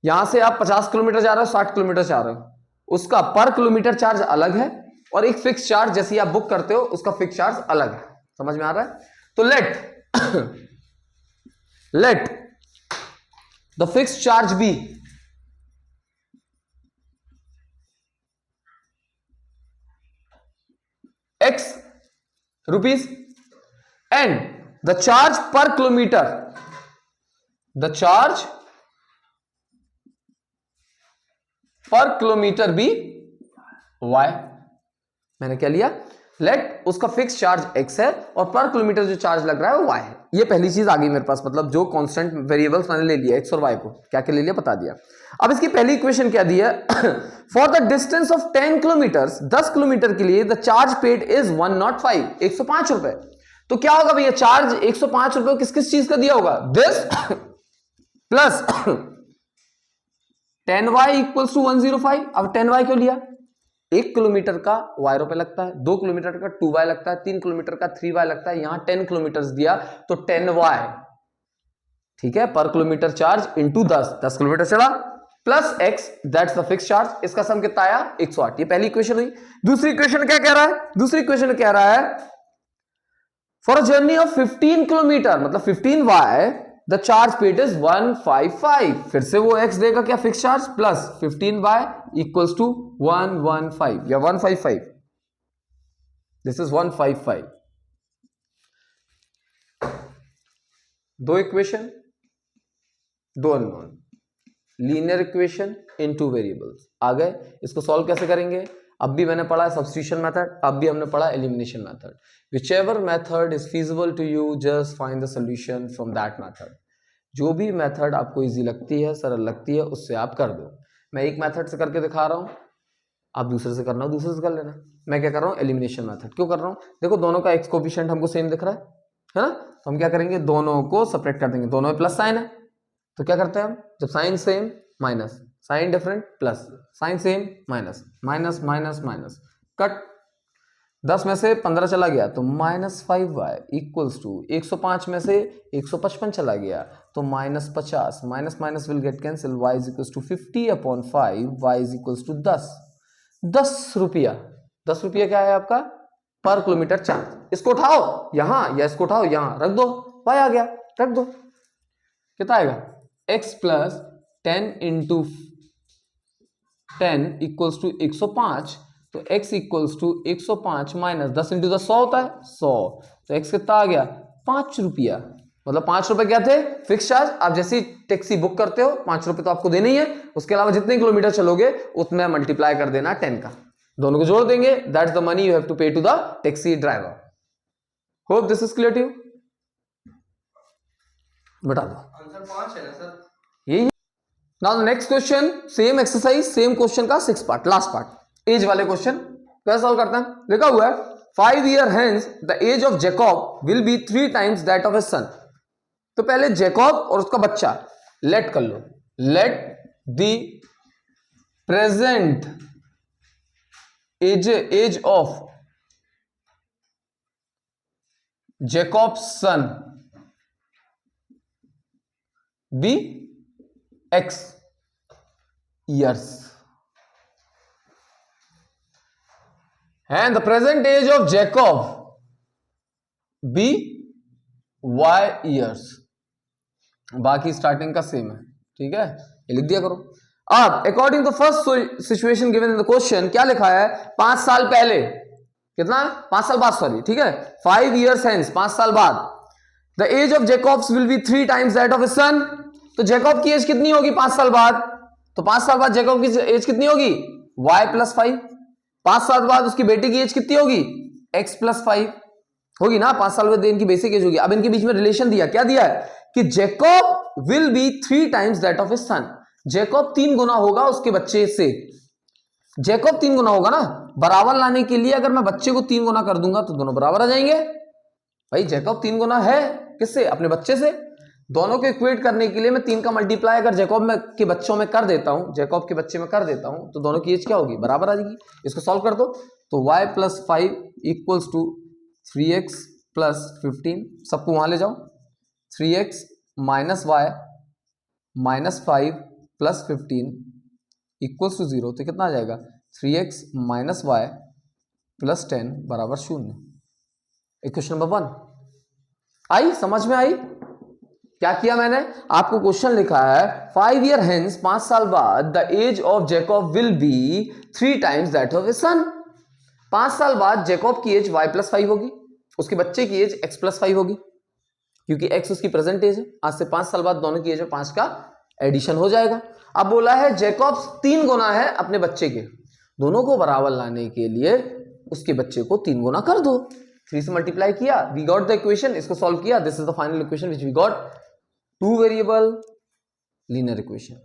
यहां से आप 50 किलोमीटर जा रहे हो, 60 किलोमीटर जा रहे हो, उसका पर किलोमीटर चार्ज अलग है, और एक फिक्स चार्ज जैसे आप बुक करते हो उसका फिक्स चार्ज अलग है। समझ में आ रहा है, तो let the fix charge be x rupees and the charge per kilometer, the charge per kilometer be y। मैंने क्या लिया, लेट उसका फिक्स चार्ज x है और पर किलोमीटर जो चार्ज लग रहा है वो y है। ये पहली चीज आ गई मेरे पास, मतलब जो कांस्टेंट वेरिएबल्स मैंने ले लिया x और y को, क्या क्या ले लिया बता दिया। अब इसकी पहली इक्वेशन क्या दी है, for the distance of 10 kilometre, 10 kilometre के लिए द चार्ज पेड इज 105, 105 रुपए। तो क्या होगा भैया, चार्ज 105 रुपए किस किस चीज का दिया होगा, this plus 10y equals to 105। अब 10y क्यों लिया, 1 किलोमीटर का y रुपए लगता है, 2 किलोमीटर का 2y लगता है, 3 किलोमीटर का 3y लगता है, यहां 10 किलोमीटर दिया तो 10y, ठीक है, पर किलोमीटर चार्ज इंटू 10 किलोमीटर चला, plus x that's the fix charge. इसका सम कितना आया 108। ये पहली इक्वेशन हुई। दूसरी इक्वेशन क्या कह रहा है, दूसरी इक्वेशन कह रहा है for a journey of 15 kilometre, मतलब 15y the charge paid is 155। फिर से वो x देगा क्या, fix charge, plus 15y equals to 115 या 155, दिस इज 155। दो इक्वेशन, दो unknown, linear equation in two variables आ गए। इसको सॉल्व कैसे करेंगे, अब भी मैंने पढ़ा है सब्स्टिट्यूशन मेथड, अब भी हमने पढ़ा elimination method. Whichever method is feasible to you just find the solution from that method. जो भी मेथड आपको इजी लगती है, सरल लगती है, उससे आप कर दो। मैं एक मेथड से करके दिखा रहा हूं, आप दूसरे से करना हो दूसरे से कर लेना। मैं क्या कर रहा हूं, एलिमिनेशन मेथड। क्यों कर रहा हूं, देखो दोनों का एक्स कोफिशिएंट हमको सेम दिख रहा है, है ना। तो हम क्या करेंगे, दोनों को सेपरेट कर देंगे, दोनों में प्लस साइन है तो क्या करते हैं हम, जब sign same minus, sign different plus, sign same minus, minus minus minus, cut. 10 में से 15 चला गया तो -5y इक्वल्स टू 105 में से 155 चला गया तो -50, minus minus will get cancel, y is equals to 50/5, y is equals to 10 रुपया। 10 रुपया क्या है आपका, पर किलोमीटर चार्ज। इसको उठाओ यहां या इसको उठाओ यहां रख दो, y आ गया, रख दो। कितना आएगा, x plus 10 into 10 equals to 105, तो x equals to 105 minus 10 into 10 100 होता है, 100, तो x कितना आ गया, 5 रुपया। मतलब 5 रुपए क्या थे, फिक्स चार्ज। आप जैसी टैक्सी बुक करते हो 5 रुपए तो आपको देने ही है, उसके अलावा जितने किलोमीटर चलोगे उतना मल्टीप्लाई कर देना 10 का, दोनों को जोड़ देंगे, that's the money you have to pay to the taxi driver. Hope this is clear to you. बता दो आंसर 5 है ना सर, यही। Now the next question, same exercise, same question का 6 पार्ट, लास्ट पार्ट, एज वाले question. कैसे solve करते हैं, लिखा हुआ है 5 year hence the age of Jacob will be 3 times that of his son। तो पहले जैकब और उसका बच्चा लेट कर लो, let the present age of Jacob's son be x years and the present age of Jacob be y years। बाकी starting का same है, ठीक है, ये लिख दिया करो। अब according to first situation given in the question, क्या लिखा है, 5 साल पहले, कितना, 5 साल बाद, सॉरी, ठीक है, 5 years hence, 5 साल बाद, the age of Jacob's will be 3 times that of his son. तो जेकॉब की एज कितनी होगी 5 साल बाद, तो 5 साल बाद जेकॉब की एज कितनी होगी, y + 5। 5 साल बाद उसकी बेटी की एज कितनी होगी, x + 5 होगी ना, 5 साल बाद इनकी बेसिक एज होगी। अब इनके बीच में रिलेशन दिया, क्या दिया है कि Jacob will be 3 times that of his son. Jacob 3 गुना होगा उसके बच्चे से, जेकॉब 3 गुना होगा ना, बराबर लाने के लिए अगर मैं बच्चे को 3 गुना कर दूंगा तो दोनों बराबर आ जाएंगे। भाई जेकॉब 3 गुना है किससे, अपने बच्चे से। दोनों को इक्वेट करने के लिए मैं 3 का मल्टीप्लाई अगर जेकॉब में के बच्चों में कर देता हूं, जेकॉब के बच्चे में कर देता हूं, तो दोनों की एज क्या होगी, बराबर आ जाएगी। इसको सॉल्व कर दो, तो y + 5 इक्वल्स टू 3x + 15, सबको वहां ले जाओ, 3x - y - 5 + 15 इक्वल्स टू 0, तो कितना आ जाएगा, 3x - y + 10 बराबर 0। इक्वेशन नंबर 1 आई, समझ में आई। क्या किया मैंने, आपको क्वेश्चन लिखा है 5 year hence, 5 साल बाद, the age of Jacob will be 3 times that of his son. 5 साल बाद जेकॉब की एज y + 5 होगी, उसके बच्चे की एज x + 5 होगी, क्योंकि x उसकी प्रेजेंट एज है। आज से 5 साल बाद दोनों की एज में 5 का एडिशन हो जाएगा। अब बोला है जेकॉब 3 गुना है अपने बच्चे के, दोनों को बराबर लाने के लिए उसके बच्चे को 3 गुना कर दो, 3 से मल्टीप्लाई किया, वी गॉट द इक्वेशन, इसको सॉल्व किया, this is the final equation which we got, 2 variable linear equation.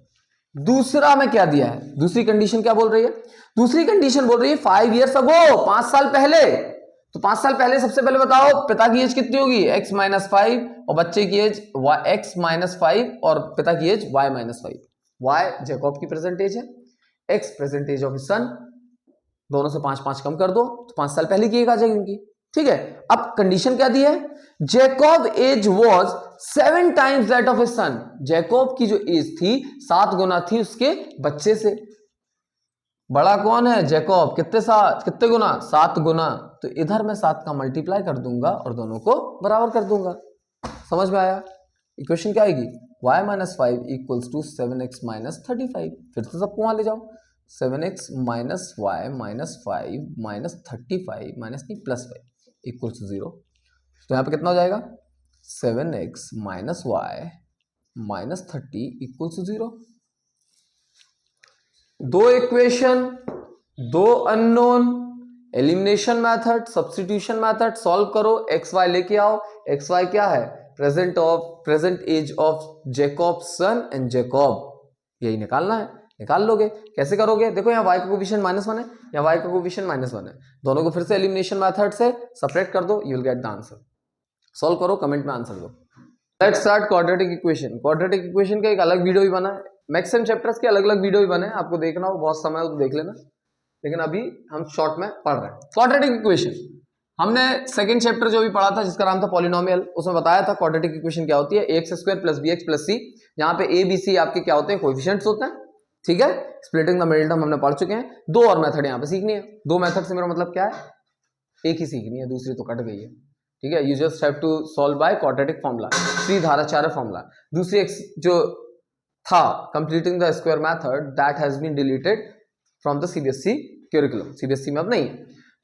दूसरा में क्या दिया है, दूसरी कंडीशन क्या बोल रही है, दूसरी कंडीशन बोल रही है 5 years अगो, 5 साल पहले। तो 5 साल पहले सबसे पहले बताओ पिता की एज कितनी होगी, x - 5 और बच्चे की एज x - 5 और पिता की एज y - 5। y जेकॉब की प्रेजेंट एज है, x present age of his son, दोनों से 5 कम कर दो तो 5 साल पहले की एज आ जाएगी उनकी, ठीक है। अब कंडीशन क्या दी है, Jacob age was 7 times that of his son. Jacob की जो एज थी 7 गुना थी उसके बच्चे से। बड़ा कौन है, जेकॉब, कितने गुना, 7 गुना। तो इधर मैं 7 का मल्टीप्लाई कर दूंगा और दोनों को बराबर कर दूंगा। समझ में आया। इक्वेशन क्या आएगी, y - 5 इक्वल्स टू 7x - 35। फिर से सबको वहां ले जाओ, 7x - y - 5 - 35 नहीं +5 इक्वल्स टू 0। तो यहाँ पे कितना हो जाएगा, 7x - y - 30 equals to 0। 2 equation, 2 unknown, elimination method, substitution method, solve करो, एक्स वाई लेके आओ। एक्स वाई क्या है, present age of Jacob son and Jacob, यही निकालना है, निकाल लोगे। कैसे करोगे, देखो यहाँ y का कोफिशिएंट -1 है, यहाँ y का कोफिशिएंट -1 है, दोनों को फिर से एलिमिनेशन मेथड से सेपरेट कर दो, you will get the answer. Solve करो, कमेंट में आंसर दो। Let's start quadratic equation. Quadratic equation का एक अलग वीडियो भी बना है, मैक्सिमम चैप्टर्स के अलग अलग वीडियो भी बने, आपको देखना हो बहुत समय हो तो देख लेना, लेकिन अभी हम शॉर्ट में पढ़ रहे हैं। क्वाड्रेटिक इक्वेशन हमने सेकंड चैप्टर जो भी पढ़ा था जिसका नाम था पॉलिनोमियल, उसमें बताया था क्वाड्रेटिक इक्वेशन क्या होती है, ax² + bx + c, जहां पे a b c आपके क्या होते हैं, कोएफिशिएंट्स होते हैं, ठीक है। स्प्लिटिंग द मिडिल टर्म हमने पढ़ चुके हैं। दो और मेथड यहाँ पे सीखनी है। दो मेथड से मेरा मतलब क्या है, एक ही सीखनी है, दूसरी तो कट गई है, ठीक है। You just have to solve by quadratic formula, Sridharacharya formula. दूसरी जो था completing the square method, that has been deleted from the CBSE curriculum, CBSE में अब नहीं।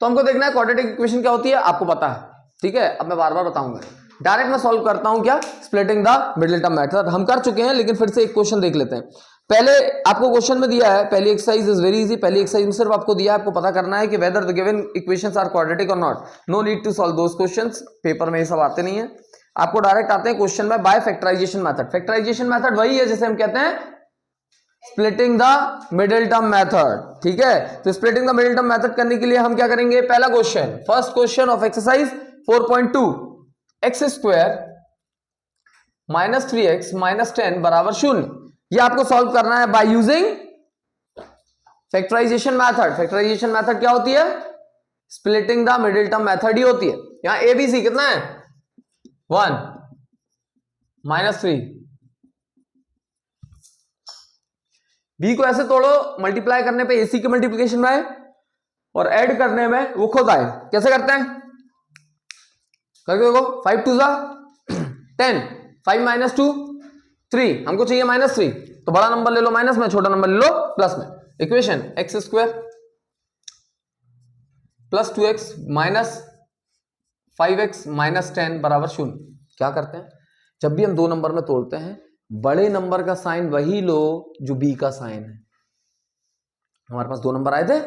तो हमको देखना है क्वाड्रेटिक इक्वेशन क्या होती है, आपको पता है, ठीक है। अब मैं बार बार बताऊंगा, डायरेक्ट मैं सॉल्व करता हूं क्या, splitting the middle term method हम कर चुके हैं, लेकिन फिर से एक क्वेश्चन देख लेते हैं। पहले आपको क्वेश्चन में दिया है, पहली एक्सरसाइज इज वेरी इजी। पहली एक्सरसाइज में सिर्फ आपको दिया है, आपको पता करना है कि whether the given equations are quadratic और not. No need to solve those questions, paper में ये सब आते नहीं है, आपको डायरेक्ट आते हैं क्वेश्चन में by factorisation method. Factorisation method वही है जैसे हम कहते हैं splitting the middle term method, ठीक है। तो splitting the middle term method करने के लिए हम क्या करेंगे, पहला question, first question of exercise 4.2, x² - 3x - 10 = 0। ये आपको सॉल्व करना है by using factorisation method. Factorisation method क्या होती है, splitting the middle term method ही होती है। यहां ए बी सी कितना है, 1 - 3, बी को ऐसे तोड़ो, मल्टीप्लाई करने पे एसी की मल्टीप्लिकेशन में आए और ऐड करने में वो खुद आए। कैसे करते हैं, करके देखो, 5 2 10, 5 - 2 3, हमको चाहिए -3, तो बड़ा नंबर ले लो माइनस में, छोटा नंबर ले लो प्लस में। Equation x² + 2x - 5x - 10 = 0। क्या करते हैं, जब भी हम दो नंबर में तोड़ते हैं, बड़े नंबर का साइन वही लो जो बी का साइन है। हमारे पास दो नंबर आए थे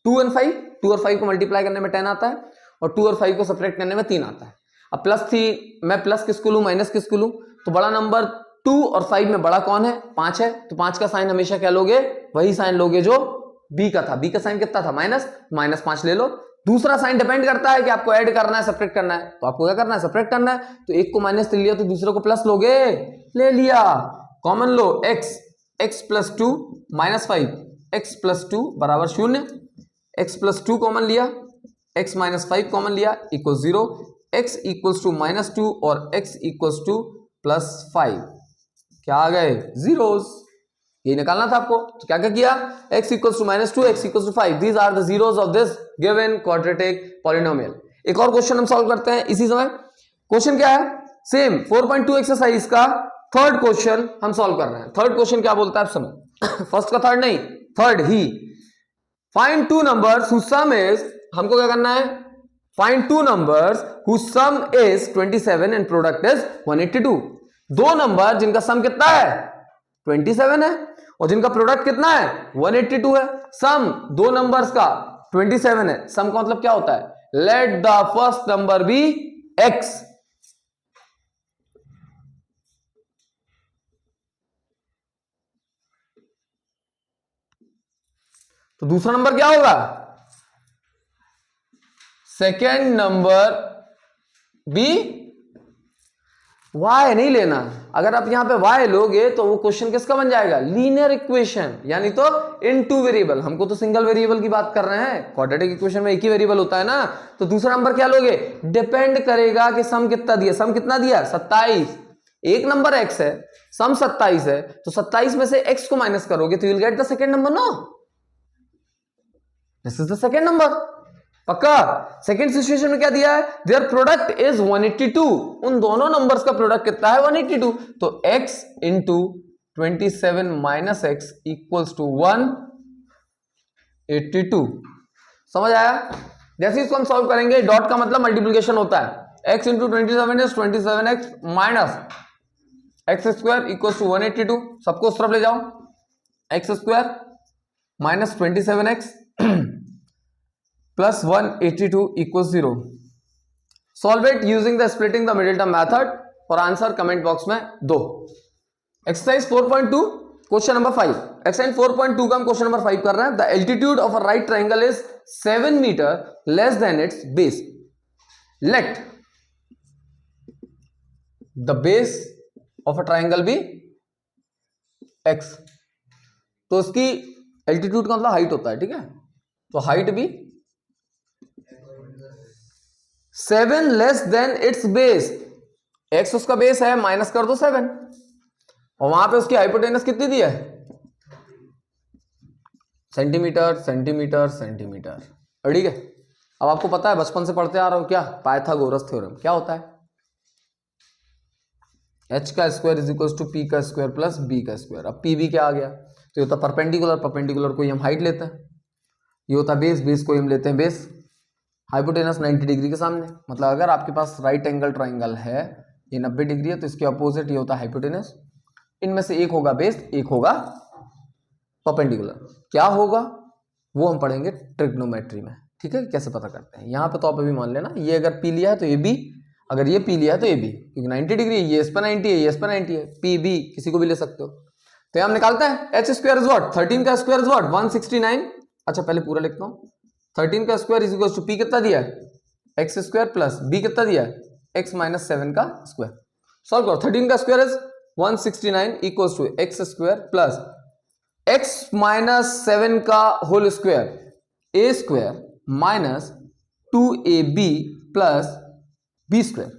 2 और 5, 2 और 5 को मल्टीप्लाई करने में 10 आता है और 2 और 5 को सब्ट्रैक्ट करने में 3 आता है। अब प्लस थी, मैं प्लस किसको लूं, माइनस किसको लूं, तो बड़ा नंबर 2 और 5 में बड़ा कौन है, 5 है, तो 5 का साइन हमेशा क्या लोगे, वही साइन लोगे जो बी का था। बी का साइन कितना था, -5 ले लो। दूसरा साइन डिपेंड करता है कि आपको ऐड करना है सब्ट्रैक्ट करना है, तो आपको क्या करना है, सब्ट्रैक्ट करना है। तो एक को माइनस ले लिया तो दूसरे को प्लस लोगे, ले लिया, कॉमन लो, x + 2 - 5, x + 2 = 0, x + 2 कॉमन लिया, x - 5 कॉमन लिया, इक्वल 0, x = -2 और x = +5, क्या आ गए, जीरोस। ये निकालना था आपको, तो क्या क्या किया, x = -2, x = 5, these are the zeros of this given quadratic polynomial. एक और क्वेश्चन हम सॉल्व करते हैं इसी समय। क्वेश्चन क्या है, सेम 4.2 एक्सरसाइज का थर्ड क्वेश्चन हम सॉल्व कर रहे हैं। थर्ड क्वेश्चन क्या बोलता है आप समझ, फर्स्ट का थर्ड नहीं, third he. Find two numbers whose sum is, हमको क्या करना है, find two numbers whose sum is 27 and product is 182। दो नंबर जिनका सम कितना है, 27 है, और जिनका प्रोडक्ट कितना है, 182 है। सम दो नंबर्स का 27 है, सम का मतलब क्या होता है, let the first number be x। तो दूसरा नंबर क्या होगा, सेकेंड नंबर बी, y नहीं लेना। अगर आप यहां पे y लोगे तो वो क्वेश्चन किसका बन जाएगा, लीनियर इक्वेशन, यानी तो इन टू वेरिएबल। हमको तो सिंगल वेरिएबल की बात कर रहे हैं, क्वाड्रेटिक इक्वेशन में एक ही वेरिएबल होता है ना। तो दूसरा नंबर क्या लोगे, डिपेंड करेगा कि सम कितना दिया, सम कितना दिया 27, एक नंबर x है, सम 27 है, तो 27 में से x को माइनस करोगे तो you will get the second number, no, this is the second number, पक्का। सेकेंड सिचुएशन में क्या दिया है, देयर प्रोडक्ट इज 182, उन दोनों नंबर्स का प्रोडक्ट कितना है, 182, तो x into 27 minus x equals to 182। समझ आया। जैसे इसको हम सॉल्व करेंगे, डॉट का मतलब मल्टीप्लिकेशन होता है, x into 27 is 27x minus x² equals to 182, सबको उस तरफ ले जाओ, x² minus 27x plus 182 equals 0. Solve it using the splitting the middle term method और आंसर कमेंट बॉक्स में दो। Exercise 4.2 question number 5। एक्सरसाइज 4.2 का हम क्वेश्चन नंबर 5 कर रहे हैं। The altitude of a right triangle is 7 metre less than its base. Let the base of a triangle be x, तो उसकी एल्टीट्यूड का मतलब हाइट होता है, ठीक है, तो हाइट भी 7 less than its base, x उसका बेस है, माइनस कर दो 7, और वहां पे उसकी हाइपोटेनस कितनी दी है, सेंटीमीटर सेंटीमीटर सेंटीमीटर, ठीक है। अब आपको पता है, बचपन से पढ़ते आ रहे हो क्या, पाइथागोरस थ्योरम क्या होता है, h का square is equal to p का स्क्वायर प्लस b का स्क्वायर। अब p भी क्या आ गया, तो ये होता परपेंडिकुलर, परपेंडिकुलर को हम हाइट लेते हैं, ये होता बेस, बेस को हम लेते हैं बेस, हाइपोटेनस 90 डिग्री के सामने, मतलब अगर आपके पास राइट एंगल ट्राइंगल है, ये 90 डिग्री है, तो इसके अपोजिट ये होता है हाइपोटेनस, इनमें से एक होगा बेस, एक होगा परपेंडिकुलर। क्या होगा वो हम पढ़ेंगे ट्रिग्नोमेट्री में, ठीक है, कैसे पता करते हैं। यहाँ पे तो आप अभी मान लेना, ये अगर पी लिया है तो ये बी, अगर ये पी लिया है तो ये बी, क्योंकि 90 डिग्री है, ये इस पर 90 है, ये इस पर 90 है, पी बी किसी को भी ले सकते हो। तो हम निकालते हैं एच स्क्वायर इज व्हाट, 13 का स्क्वायर इज व्हाट 169। अच्छा पहले पूरा लिखता हूँ, 13 का square is equal to P कितना दिया है, एक्स स्क्वायर प्लस बी कितना दिया है, एक्स माइनस 7 का स्क्वायर। सॉल्व करो, 13 का square is 169 equal to X square plus X minus 7 का whole square, A square minus 2ab plus B square.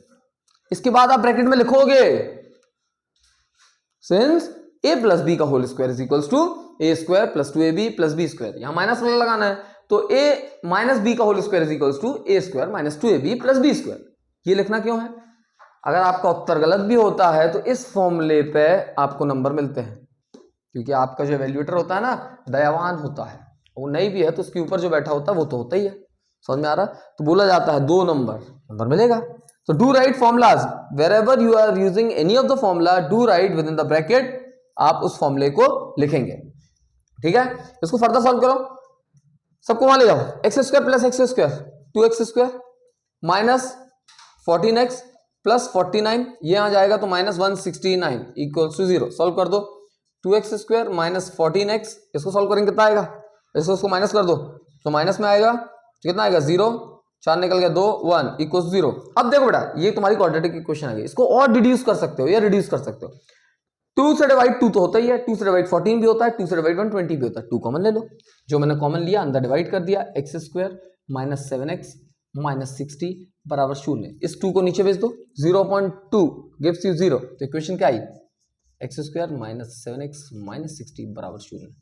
इसके बाद आप ब्रैकेट में लिखोगे सिंस a प्लस बी का whole square is equals to A square plus 2ab plus B square, यहां minus वाला लगाना है, तो a माइनस बी का whole square is equals to A square minus 2ab plus B square. ये लिखना क्यों है, अगर आपका उत्तर गलत भी होता है तो इस फॉर्मूले पे आपको नंबर मिलते हैं, क्योंकि आपका जो एवेल्युएटर होता है ना दयावान होता है, वो नहीं भी है तो उसके ऊपर जो बैठा होता है वो तो होता ही है, समझ में आ रहा है। तो बोला जाता है 2 नंबर मिलेगा। तो do write formulas wherever you are using any of the formula, do write within the bracket, आप उस फॉर्मूले को लिखेंगे, ठीक है। इसको फर्दर सॉल्व करो, सबको वहां ले जाओ, x square plus x square 2x square minus 14x plus 49, ये आ जाएगा तो माइनस 169 इक्वल्स टू 0। सॉल्व कर दो, 2x स्क्वायर माइनस 14x, इसको सॉल्व करेंगे कितना आएगा, इसको माइनस कर दो तो माइनस में आएगा, कितना आएगा 0, 4 निकल गया 2 1 इक्वल्स 0। अब देखो बेटा ये तुम्हारी क्वाड्रेटिक इक्वेशन आ गई, इसको और डिड्यूस कर सकते हो या रिड्यूस कर सकते हो, 2 से डिवाइड 2 तो होता ही है, 2 से डिवाइड 14 भी होता है, 2 से डिवाइड 120 भी होता है, 2 कॉमन ले लो, जो मैंने कॉमन लिया अंदर डिवाइड कर दिया, x square minus 7x minus 60 बराबर 0, इस 2 को नीचे भेज दो, 0.2 गिव्स यू 0, तो इक्वेशन क्या आई, X square minus 7x minus 60 बराबर 0।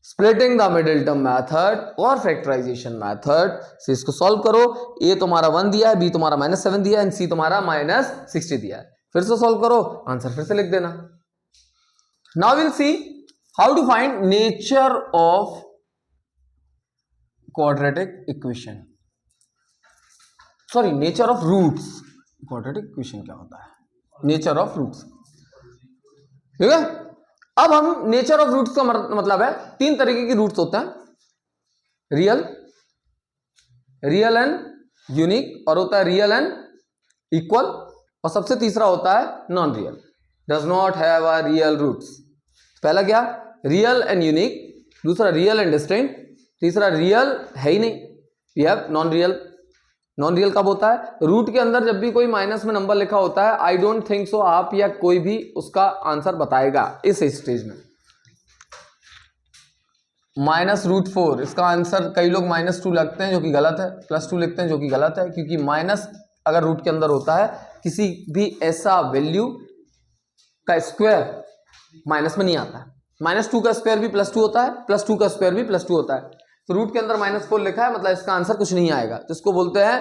Splitting the middle term method और फैक्टराइजेशन मेथड से इसको सॉल्व करो, ए तुम्हारा 1 दिया है, बी तुम्हारा -7 दिया है, सी तुम्हारा -60 दिया है, फिर से सॉल्व करो, आंसर फिर से लिख देना। Now will see how to find nature of quadratic equation, sorry nature of roots. Quadratic equation क्या होता है, नेचर ऑफ रूट्स, ठीक है। अब हम नेचर ऑफ रूट्स का मतलब है 3 तरीके के रूट्स होते हैं, रियल, रियल एंड यूनिक, और होता है रियल एंड इक्वल, और सबसे तीसरा होता है non real, does not have a real roots. पहला क्या, रियल एंड यूनिक, दूसरा रियल एंड डिस्टिंक्ट, तीसरा रियल है ही नहीं, we have non real. Non real कब होता है, रूट के अंदर जब भी कोई माइनस में नंबर लिखा होता है, आई डोंट थिंक सो आप या कोई भी उसका आंसर बताएगा इस स्टेज में। -√4 इसका आंसर कई लोग -2 लगते हैं जो कि गलत है, +2 लिखते हैं जो कि गलत है, क्योंकि माइनस अगर रूट के अंदर होता है किसी भी ऐसा वैल्यू का स्क्वायर माइनस में नहीं आता है, -2 का स्क्वायर भी +2 होता है, +2 का स्क्वायर भी +2 होता है, तो रूट के अंदर -4 लिखा है मतलब इसका आंसर कुछ नहीं आएगा, जिसको बोलते हैं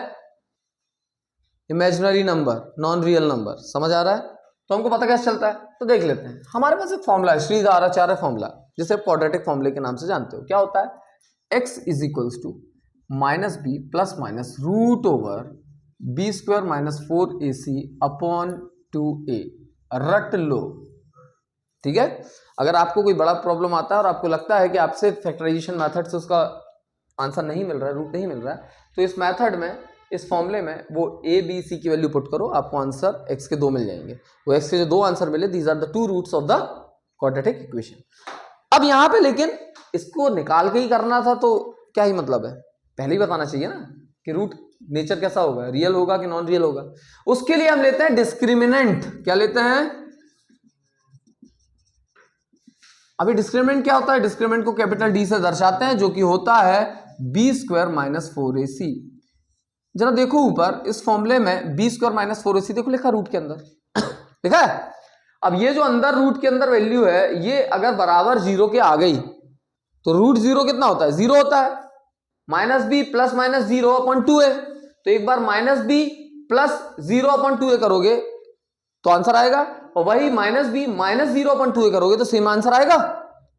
imaginary number, non real number. समझ आ रहा है, तो हमको पता कैसे चलता है, तो देख लेते हैं। हमारे पास एक फॉर्मूला है, श्रीधाराचार्य फॉर्मूला, जिसे क्वाड्रेटिक फॉर्मूले के नाम से जानते हो। क्या होता है, x is equals to -b plus minus root over b square minus 4ac upon 2a, रट लो, ठीक है। अगर आपको कोई बड़ा प्रॉब्लम आता है और आपको लगता है कि आपसे फैक्टराइजेशन मेथड से उसका आंसर नहीं मिल रहा है, रूट नहीं मिल रहा है, तो इस मेथड में, इस फॉर्मूले में वो a b c की वैल्यू पुट करो, आपको आंसर x के 2 मिल जाएंगे। वो x के जो 2 आंसर मिले, these are the 2 roots of the quadratic equation. अब यहाँ पे लेकिन इसको निकाल के ही करना था, तो क्या ही मतलब है, पहले ही बताना चाहिए ना कि रूट नेचर कैसा होगा, रियल होगा कि नॉन रियल होगा। उसके लिए हम लेते हैं डिस्क्रिमिनेंट। क्या लेते हैं? अभी डिस्क्रिमिनेंट क्या होता है? डिस्क्रिमिनेंट को कैपिटल डी से दर्शाते हैं, जो कि होता है बी स्क्वायर माइनस 4ac। जरा देखो ऊपर इस फॉर्मूले में बी स्क्वायर माइनस 4ac देखो लिखा रूट के अंदर देखा है। अब ये जो अंदर रूट के अंदर वैल्यू है, ये अगर बराबर जीरो के आ गई तो रूट जीरो कितना होता है? जीरो होता है। Minus B plus minus zero upon 2a, तो एक बार minus B plus zero upon 2a करोगे तो आंसर आएगा, और वही minus B minus zero upon 2a करोगे तो सेम आंसर आएगा।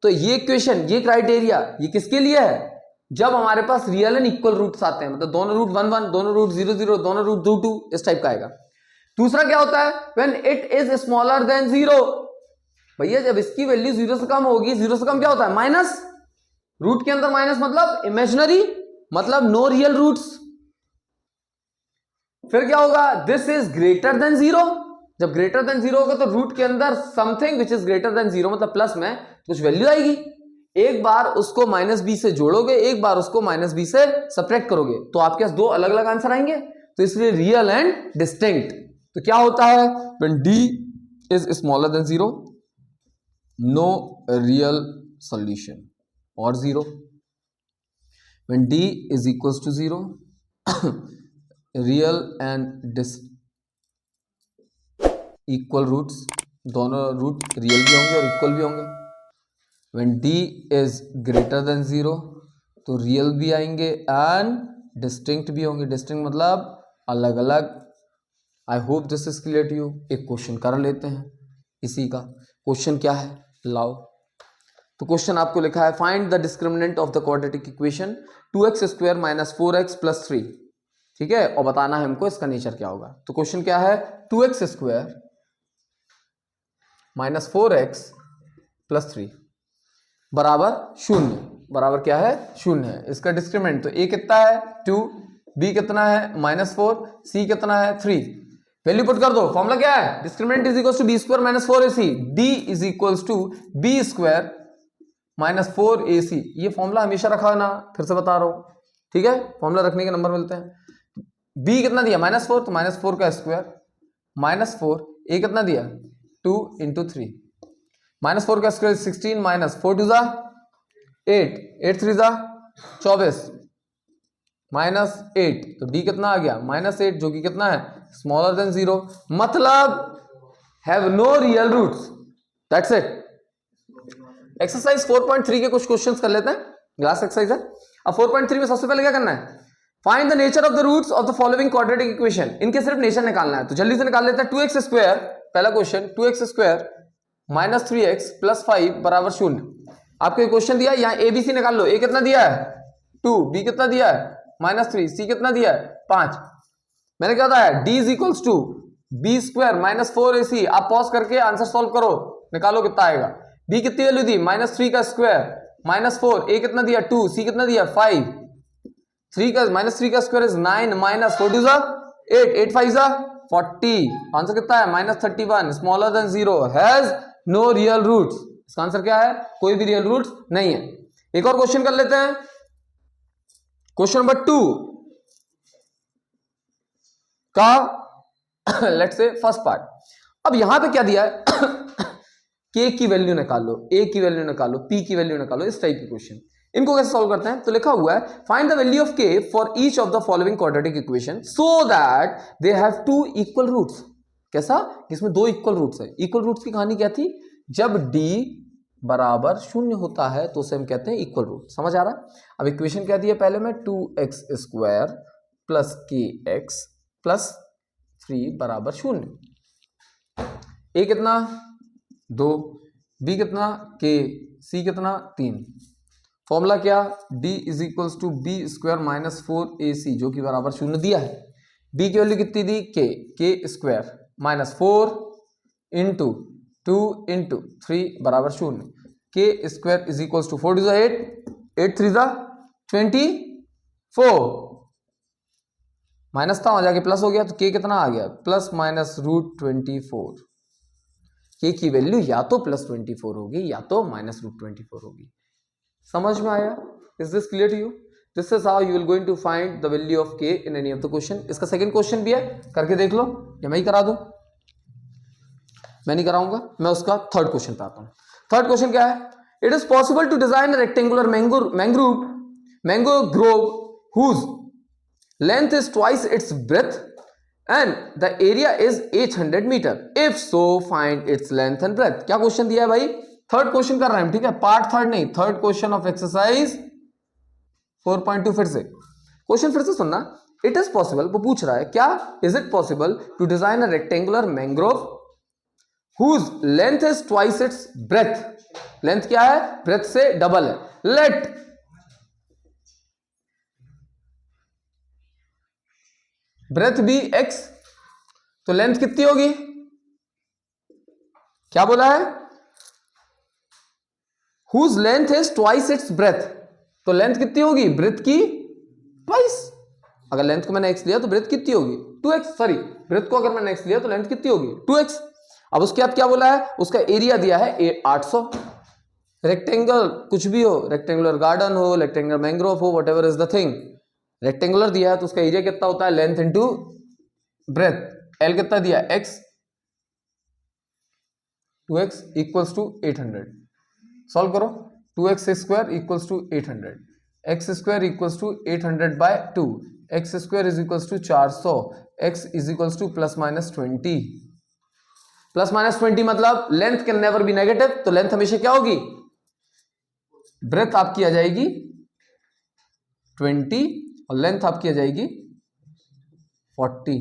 तो ये इक्वेशन, ये क्राइटेरिया, ये किसके लिए है? जब हमारे पास रियल एंड इक्वल रूट्स आते हैं, मतलब दोनों रूट 1 1, दोनों रूट 0 0, दोनों रूट 2 2, इस टाइप का आएगा। दूसरा क्या होता है? When it is smaller than zero. भैया जब इसकी वैल्यू जीरो से कम होगी, जीरो से कम क्या होता है? माइनस। रूट के अंदर माइनस मतलब इमेजिनरी, मतलब नो रियल रूट्स। फिर क्या होगा? This is greater than zero. जब ग्रेटर देन जीरो होगा तो रूट के अंदर something which is greater than zero, मतलब प्लस में कुछ वैल्यू आएगी। एक बार उसको माइनस बी से जोड़ोगे, एक बार उसको माइनस बी से सब्ट्रैक्ट करोगे, तो आपके पास दो अलग अलग आंसर आएंगे। तो इसलिए रियल एंड डिस्टिंक्ट। तो क्या होता है? When D is smaller than zero, no real solution और zero. When D is equals to zero, real and equal roots, दोनों रूट रियल भी होंगे और इक्वल भी होंगे। When d is greater than zero, तो रियल भी आएंगे एंड डिस्टिंक्ट भी होंगे। डिस्टिंक्ट मतलब अलग अलग। I hope this is clear to you. एक क्वेश्चन कर लेते हैं इसी का। क्वेश्चन क्या है? लाओ। तो क्वेश्चन आपको लिखा है find the discriminant of the quadratic equation 2x square minus 4x plus 3। ठीक है, और बताना है हमको इसका नेचर क्या होगा। तो क्वेश्चन क्या है? 2x square minus 4x plus 3 बराबर शून्य। बराबर क्या है? शून्य है। इसका डिस्क्रिमिनेंट तो a कितना है? 2, b कितना है? -4, c कितना है? 3। वैल्यू पुट कर दो। फॉर्मूला क्या है? Discriminant is equals to b square minus 4ac, d is equals to b square minus 4ac। ये फॉर्मूला हमेशा रखा है ना, फिर से बता रहा हूं। ठीक है, फॉर्मूला रखने के नंबर मिलते हैं। b कितना दिया? -4, तो -4 का स्क्वायर -4, a कितना दिया? 2 इंटू 3, -4 का स्क्वायर 16, -4 2 जा 8, 8 3 जा 24, -8, तो d कितना आ गया? -8, जो कि कितना है? स्मॉलर देन जीरो, मतलब have no real roots. That's it. Exercise 4.3 के कुछ क्वेश्चंस कर लेते हैं। ग्लास एक्सरसाइज है। अब 4.3 में सबसे पहले क्या करना है? Find the nature of the roots of the following quadratic equation. इनके सिर्फ नेचर निकालना है, तो जल्दी से निकाल लेते हैं। 2x स्क्वायर, पहला question, 2x square minus 3x plus 5 बराबर 0। आपको क्वेश्चन दिया, यहाँ ए बी सी निकाल लो। ए कितना दिया है? 2, बी कितना दिया है? -3, सी कितना दिया है? 5। मैंने क्या बताया? d is equals to b square minus 4ac। आप पॉज करके आंसर सॉल्व करो, निकालो कितना आएगा। b कितनी वैल्यू दी? -3 का स्क्वायर, -4, a कितना दिया? 2, c कितना दिया? 5, 3 का स्क्वायर इज 9, -4 2 जा 8, 8 5 जा 40। आंसर कितना है? -31, smaller than zero, has no real roots. इसका आंसर क्या है? कोई भी रियल रूट्स नहीं है। एक और क्वेश्चन कर लेते हैं, क्वेश्चन नंबर 2 का लेट्स से फर्स्ट पार्ट। अब यहां पे क्या दिया है? k की वैल्यू निकालो, a की वैल्यू निकालो, p की वैल्यू निकालो, इस टाइप के क्वेश्चन। इनको कैसे सॉल्व करते हैं? तो लिखा हुआ है find the value of k for each of the following quadratic equation so that they have two equal roots. कैसा? इसमें दो इक्वल रूट्स है। इक्वल रूट्स की कहानी क्या थी? जब d बराबर 0 होता है तो उसे हम कहते हैं इक्वल रूट। समझ आ रहा? अब इक्वेशन क्या दी है? पहले में 2x square plus kx plus 3 बराबर 0। a कितना? 2, b कितना? k, c कितना? 3। फॉर्मूला क्या? d is equals to b square minus 4ac, जो कि बराबर 0 दिया है। b की वैल्यू कितनी दी? k स्क्वायर -4 इंटू 2 इंटू 3 बराबर 0। k square is equals to 4 2 8, 8 3 24, minus था वहां जाके प्लस हो गया, तो k कितना आ गया? Plus minus √24। k की वैल्यू या तो +24 होगी या तो -√24 होगी। समझ में आया? Is this clear to you? This is how you will going to find the value of K in any of the question. इसका सेकंड क्वेश्चन भी है, करके देख लो, या मैं ही करा दूं? मैं नहीं कराऊंगा, मैं उसका थर्ड क्वेश्चन पे आता हूं। थर्ड क्वेश्चन क्या है? It is possible to design rectangular mango grove whose length is twice its breadth and the area is 800 metre, if so find its length and breadth. क्या क्वेश्चन दिया है भाई? Third question कर रहे हैं, ठीक है, पार्ट थर्ड नहीं, थर्ड क्वेश्चन ऑफ एक्सरसाइज 4.2। फिर से क्वेश्चन फिर से सुनना। इट इज पॉसिबल, वो पूछ रहा है क्या, is it possible to design a rectangular mango grove whose length is twice its breadth. Length क्या है? ब्रेथ से डबल है। लेट ब्रेथ बी x, तो लेंथ कितनी होगी? क्या बोला है? Whose length is twice its breadth, तो लेंथ कितनी होगी? ब्रेथ की ट्वाइस। अगर लेंथ को मैंने x लिया तो ब्रेथ कितनी होगी? 2x। सॉरी, ब्रेथ को अगर मैंने x लिया तो लेंथ कितनी होगी? 2x। अब उसके बाद क्या बोला है? उसका एरिया दिया है 800। रेक्टेंगल कुछ भी हो, रेक्टेंगुलर गार्डन हो, रेक्टेंगुलर मैंग्रोव हो, what ever is the thing, rectangular दिया है तो उसका एरिया कितना होता है? Length into breadth. एल कितना दिया? x, 2x equals to 800। Solve करो। 2x square equals to 800, x square equals to 800 by 2, x square is equals to 400, x is equals to plus minus 20। Plus minus 20 मतलब length can never be negative, तो length हमेशा क्या होगी? Breath आपकी आ जाएगी 20 और length आपकी आ जाएगी 40।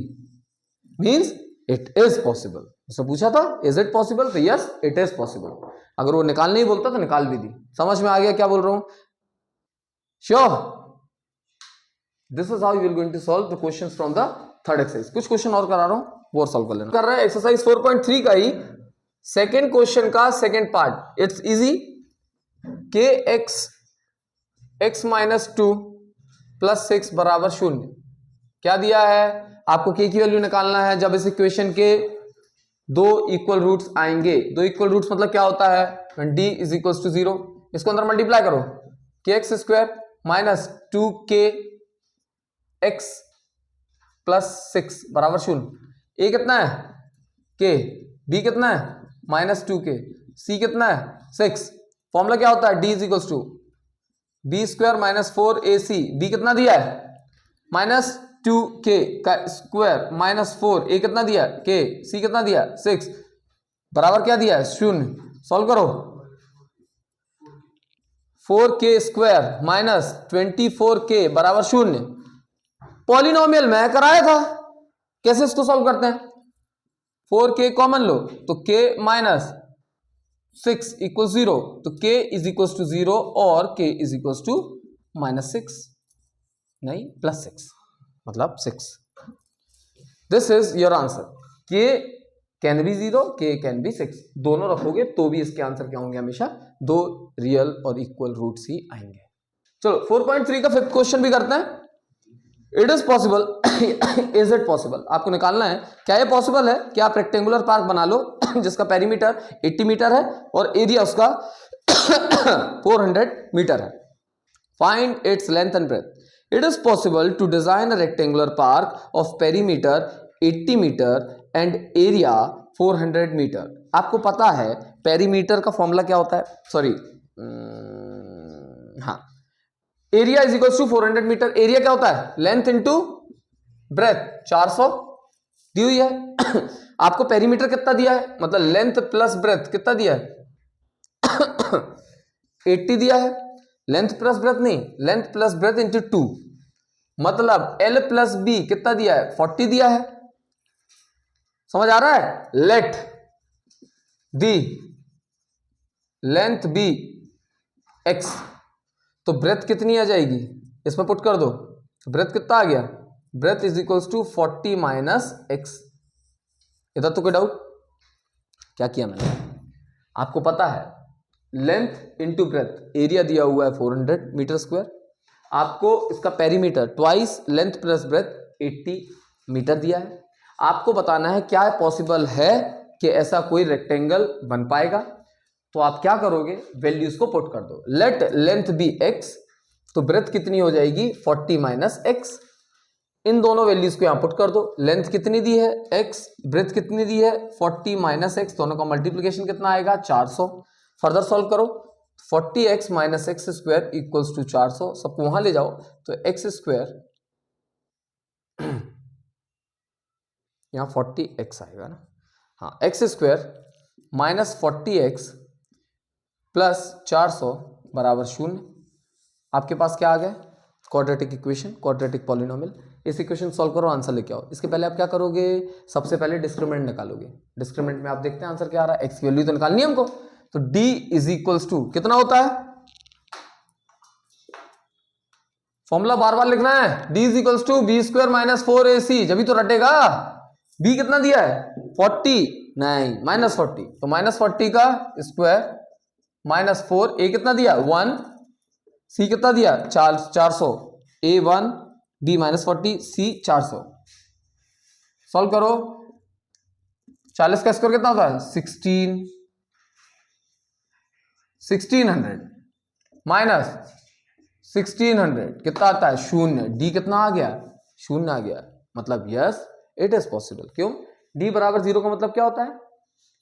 Means it is possible. उसने पूछा था इज इट पॉसिबल, तो यस इट इज पॉसिबल। अगर वो निकालने ही बोलता तो निकाल भी दी। समझ में आ गया क्या बोल रहा हूं? Sure. This is how you will going to solve the questions from the third exercise. कुछ क्वेश्चन और करा रहा हूं, वो और सॉल्व कर लेना। कर रहा है एक्सरसाइज 4.3 का ही सेकेंड क्वेश्चन का सेकेंड पार्ट। It's easy. के एक्स माइनस 2 प्लस 6 बराबर 0। क्या दिया है? आपको के की वैल्यू निकालना है जब इस इक्वेशन के दो इक्वल रूट्स आएंगे। दो इक्वल रूट्स मतलब क्या होता है? d is equal to 0। इसको अंदर मल्टीप्लाई करो, k x square minus 2k x plus 6 बराबर 0। ए कितना है? k, b कितना है? माइनस 2k, c कितना है? 6। फॉर्मूला क्या होता है? d is equal to b square minus 4ac। b कितना दिया है? माइनस 2k का स्क्वायर माइनस 4, a कितना दिया? k, c कितना दिया? 6 बराबर क्या दिया है? 0। सॉल्व करो। 4k स्क्वायर माइनस 24k बराबर 0। पॉलिनोमियल में कराया था, कैसे इसको सॉल्व करते हैं? 4k कॉमन लो तो k माइनस 6 इक्वल 0, तो k इज इक्वल टू 0 और k is equal to minus 6, नहीं प्लस 6 मतलब 6। This is your answer. k can be 0, k can be 6, दोनों रखोगे तो भी इसके आंसर क्या होंगे? हमेशा दो रियल और इक्वल रूट्स ही आएंगे। चलो 4.3 का फिफ्थ क्वेश्चन भी करते हैं। It is possible, is it possible, आपको निकालना है क्या ये पॉसिबल है कि आप रेक्टेंगुलर पार्क बना लो जिसका पेरीमीटर 80 मीटर है और एरिया उसका 400 मीटर है। Find its length and breadth. It is possible to design a rectangular park of perimeter 80 meter and area 400 meter। आपको पता है पेरीमीटर का फॉर्मूला क्या होता है? सॉरी, हाँ, area is equal to 400 metre. Area क्या होता है? लेंथ इंटू ब्रेथ, 400 दी हुई है। आपको पेरीमीटर कितना दिया है? मतलब लेंथ प्लस ब्रेथ कितना दिया है? 80 दिया है। लेंथ प्लस ब्रेथ नहीं, लेंथ प्लस ब्रेथ इंटू 2, मतलब L प्लस बी कितना दिया है? 40 दिया है। समझ आ रहा है? Let the length be x, तो ब्रेथ कितनी आ जाएगी? इसमें पुट कर दो, ब्रेथ कितना आ गया? Breadth is equals to 40 minus x। इधर तो कोई डाउट? क्या किया मैंने? आपको पता है लेंथ इंटू ब्रेथ, एरिया दिया हुआ है 400 मीटर स्क्वायर, आपको इसका perimeter twice length plus breadth 80 metre दिया है। आपको बताना है क्या पॉसिबल है कि ऐसा कोई रेक्टेंगल बन पाएगा। तो आप क्या करोगे? वैल्यूज को पुट कर दो। लेट लेंथ बी x तो ब्रेथ कितनी हो जाएगी 40 माइनस एक्स। इन दोनों वैल्यूज को यहां पुट कर दो। लेंथ कितनी दी है x, ब्रेथ कितनी दी है 40 माइनस एक्स, दोनों का मल्टीप्लीकेशन कितना आएगा 400। फर्दर सॉल्व करो 40x minus x square equals to 400, सबको वहां ले जाओ तो एक्स स्क्वायर यहां 40x आएगा ना, हाँ x square minus 40x plus 400 बराबर 0। आपके पास क्या आ गया क्वाड्रेटिक इक्वेशन, क्वाड्रेटिक पॉलिनोमियल। इस इक्वेशन सॉल्व करो, आंसर लेके आओ। इसके पहले आप क्या करोगे, सबसे पहले डिस्क्रिमिनेंट निकालोगे। डिस्क्रिमिनेंट में आप देखते हैं आंसर क्या आ रहा है, एक्स की वैल्यू तो निकालनी है हमको। तो d इज इक्वल्स टू कितना होता है, फॉर्मूला बार बार लिखना है, d is equals to b square minus 4ac, जब तो रटेगा। b कितना दिया है 40, नहीं माइनस 40, तो माइनस 40 का स्क्वायर माइनस 4, a कितना दिया 1, c कितना दिया 400, a 1, b minus 40, c 400। Solve करो 40 का स्क्वायर कितना होता है 1600 माइनस 1600 कितना आता है 0, d कितना आ गया 0 आ गया, मतलब यस इट इज पॉसिबल। क्यों, d बराबर 0 का मतलब क्या होता है,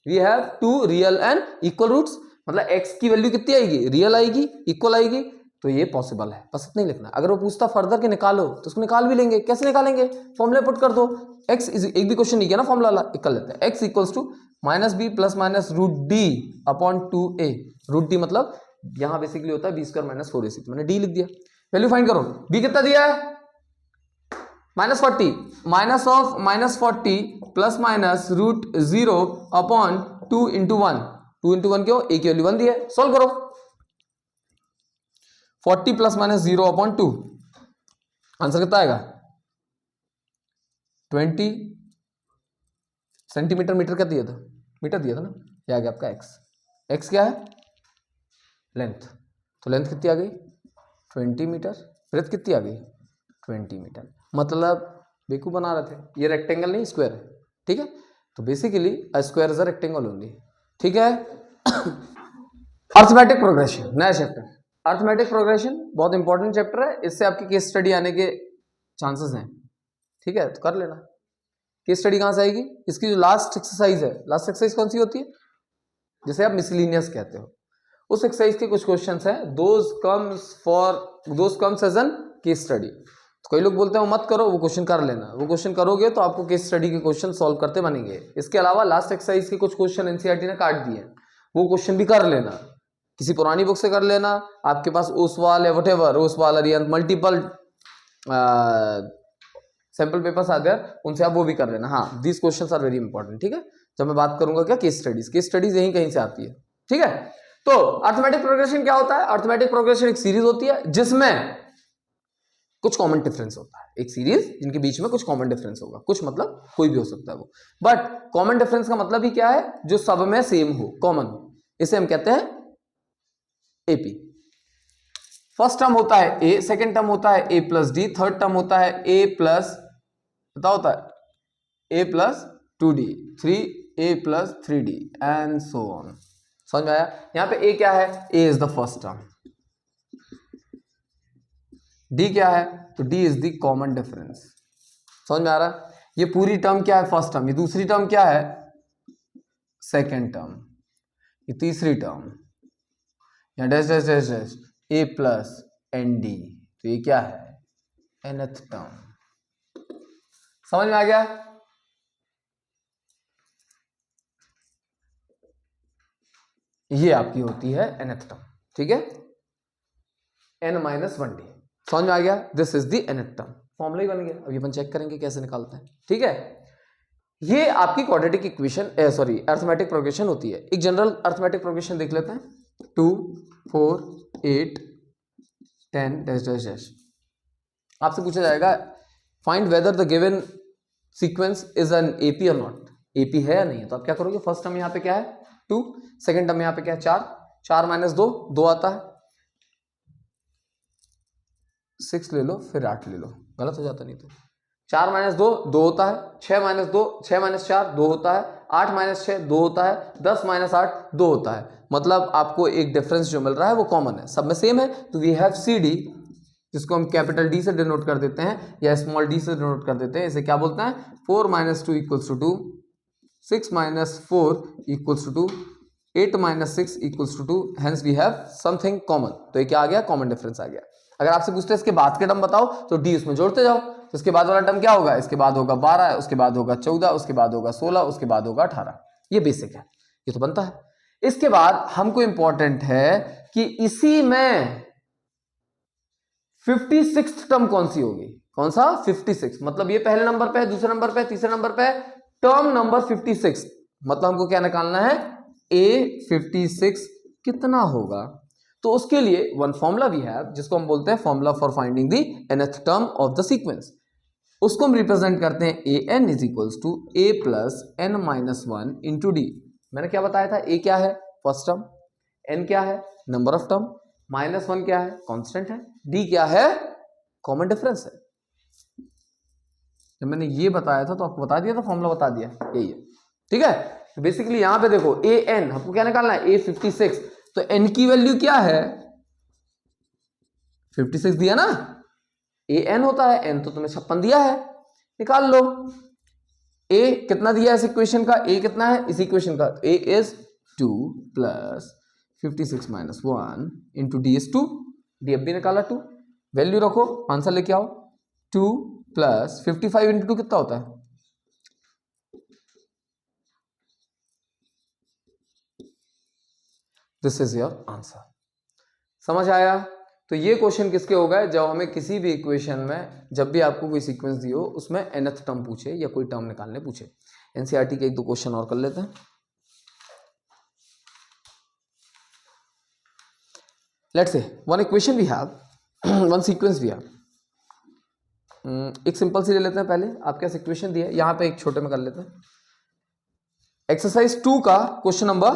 we have two real and equal roots, मतलब x की वैल्यू कितनी आएगी, रियल आएगी, इक्वल आएगी, तो ये पॉसिबल है, बस इतना ही लिखना। अगर वो पूछता फर्दर के निकालो तो उसको निकाल भी लेंगे। कैसे निकालेंगे, फॉर्मूले पुट कर दो। x इज, एक भी क्वेश्चन नहीं किया ना फॉर्मूला वाला, एक कर लेते हैं। x equals to minus B plus minus root d upon 2a। Root d मतलब यहां बेसिकली होता है बी स्क्वायर माइनस 4ac, तो मैंने d लिख दिया। वैल्यू फाइंड करो, b कितना दिया है minus 40, minus of minus 40 plus minus root 0 upon 2 into 1, 2 into 1 क्यों, a की वैल्यू 1 दी है। सॉल्व करो 40 प्लस माइनस 0 अपॉन 2, आंसर कितना आएगा 20 सेंटीमीटर। मीटर क्या दिया था, मीटर दिया था ना, ये आ गया आपका x क्या है लेंथ, तो लेंथ कितनी आ गई 20 मीटर, ब्रेथ कितनी आ गई 20 मीटर। मतलब बेकूफ बना रहे थे, ये रेक्टेंगल नहीं स्क्वायर है, ठीक है। तो basically a square is a rectangle only, ठीक है। अर्थमेटिक प्रोग्रेशन, नया चैप्टर अर्थमेटिक प्रोग्रेशन, बहुत इंपॉर्टेंट चैप्टर है, इससे आपकी केस स्टडी आने के चांसेस हैं, ठीक है, तो कर लेना। केस स्टडी कहां से आएगी, इसकी जो लास्ट एक्सरसाइज है, लास्ट एक्सरसाइज कौन सी होती है, जिसे आप मिसलिनियस कहते हो, उस एक्सरसाइज के कुछ क्वेश्चंस हैं, those comes as an case study. तो कई लोग बोलते हैं वो मत करो, वो क्वेश्चन कर लेना, वो क्वेश्चन करोगे तो आपको केस स्टडी के क्वेश्चन सॉल्व करते बनेंगे। इसके अलावा लास्ट एक्सरसाइज के कुछ क्वेश्चन एनसीईआरटी ने काट दिए, वो क्वेश्चन भी कर लेना, किसी पुरानी बुक से कर लेना, आपके पास ओसवाल है व्हाटएवर, ओसवाल और मल्टीपल सैंपल पेपर्स आ गए, उनसे आप वो भी कर लेना। हाँ, these questions are very important, ठीक है। जब मैं बात करूंगा क्या केस स्टडीज यहीं कहीं से आती है, ठीक है। तो अर्थमेटिक प्रोग्रेशन क्या होता है, अर्थमेटिक प्रोग्रेशन एक सीरीज होती है जिसमें कुछ कॉमन डिफरेंस होता है, एक सीरीज जिनके बीच में कुछ कॉमन डिफरेंस होगा, कुछ मतलब कोई भी हो सकता है वो, बट कॉमन डिफरेंस का मतलब ही क्या है, जो सब में सेम हो, कॉमन हो, इसे हम कहते हैं एपी। फर्स्ट टर्म होता है ए, सेकेंड टर्म होता है A plus D, third term होता है ए प्लस पता होता है A plus 2d, 3a plus 3d and so on. समझ में आया, यहां पे a क्या है, a is the first term, d क्या है, तो d is the common difference. समझ में आ रहा है, ये पूरी टर्म क्या है फर्स्ट टर्म, ये दूसरी टर्म क्या है सेकेंड टर्म, ये तीसरी टर्म, या dash dash dash dash a plus n d, तो ये क्या है nth टर्म। समझ में आ गया, ये आपकी होती है nth टर्म, ठीक है, n माइनस 1d। समझ में आ गया, this is the nth term, formula ही बन गया। अब ये अपन चेक करेंगे कैसे निकालते हैं, ठीक है। ये आपकी quadratic equation sorry arithmetic progression होती है। एक जनरल अर्थमेटिक प्रोग्रेशन देख लेते हैं, 2 4 8 10 डैश डैश डैश। आपसे पूछा जाएगा find weather the given sequence is an AP और नॉट, एपी है या नहीं है। तो आप क्या करोगे, फर्स्ट टर्म यहाँ पे क्या है 2, सेकेंड टर्म यहाँ पे क्या है 4, 4 माइनस 2 2 आता है, 6 ले लो फिर 8 ले लो, गलत हो जाता नहीं तो 4 माइनस 2 2 होता है, 6 माइनस 2 6 माइनस 4 2 होता है, 8 माइनस 6 2 होता है, 10 माइनस 8 2 होता है। मतलब आपको एक डिफरेंस जो मिल रहा है वो कॉमन है, सब में सेम है, तो वी हैव सी डी जिसको हम कैपिटल डी से डिनोट कर देते हैं या स्मॉल डी से डिनोट कर देते हैं, इसे क्या बोलते हैं? 4 - 2 = 2, 6 - 4 = 2, 8 - 6 = 2, hence we have something common. तो ये क्या आ गया? कॉमन डिफरेंस आ गया। अगर आपसे पूछते हैं इसके बाद के टर्म बताओ तो डी उसमें जोड़ते जाओ, तो इसके बाद वाला टर्म क्या होगा? इसके बाद होगा 12, उसके बाद होगा 14, उसके बाद होगा 16, उसके बाद होगा 18। ये बेसिक है, ये तो बनता है। इसके बाद हमको इंपॉर्टेंट है कि इसी में 56th टर्म कौन सी होगी? कौन सा? 56। मतलब ये पहले नंबर पे है, दूसरे नंबर पे है, तीसरे नंबर पे है, टर्म नंबर 56। मतलब हमको क्या निकालना है? A56 कितना होगा? तो उसके लिए वन फॉर्मूला वी हैव, जिसको हम बोलते हैं formula for finding the nth term of the sequence. उसको हम रिप्रेजेंट करते हैं an = a + n - 1 into D. मैंने क्या बताया था? a क्या है? First term. n क्या है? Number of term. -1 क्या है? कांस्टेंट है। d क्या है? कॉमन डिफरेंस है। जब मैंने ये बताया था तो आपको बता दिया था, फॉर्मूला बता दिया, यही है। ठीक है, तो बेसिकली यहां पे देखो an हमको क्या निकालना है? A56। तो n की वैल्यू क्या है? 56 दिया ना, an होता है, n तो तुम्हें 56 दिया है, निकाल लो। a कितना दिया है इस इक्वेशन का? a कितना है इस इक्वेशन का? a is 2 + 56 - 1 into d is 2। d अब भी निकाला 2, वैल्यू रखो, आंसर लेके आओ। 2 + 55 इंटू 2 कितना होता है? This is your answer. समझ आया? तो ये क्वेश्चन किसके हो गए? जब हमें किसी भी इक्वेशन में, जब भी आपको कोई सीक्वेंस दी हो, उसमें nth टर्म पूछे या कोई टर्म निकालने पूछे। एनसीईआरटी के 1-2 क्वेश्चन और कर लेते हैं। Let's say one equation we have, one sequence we have. एक सिंपल सी ले लेते हैं पहले। आपके पास इक्वेशन दी है, यहां पे एक छोटे में कर लेते हैं। एक्सरसाइज 2 का क्वेश्चन नंबर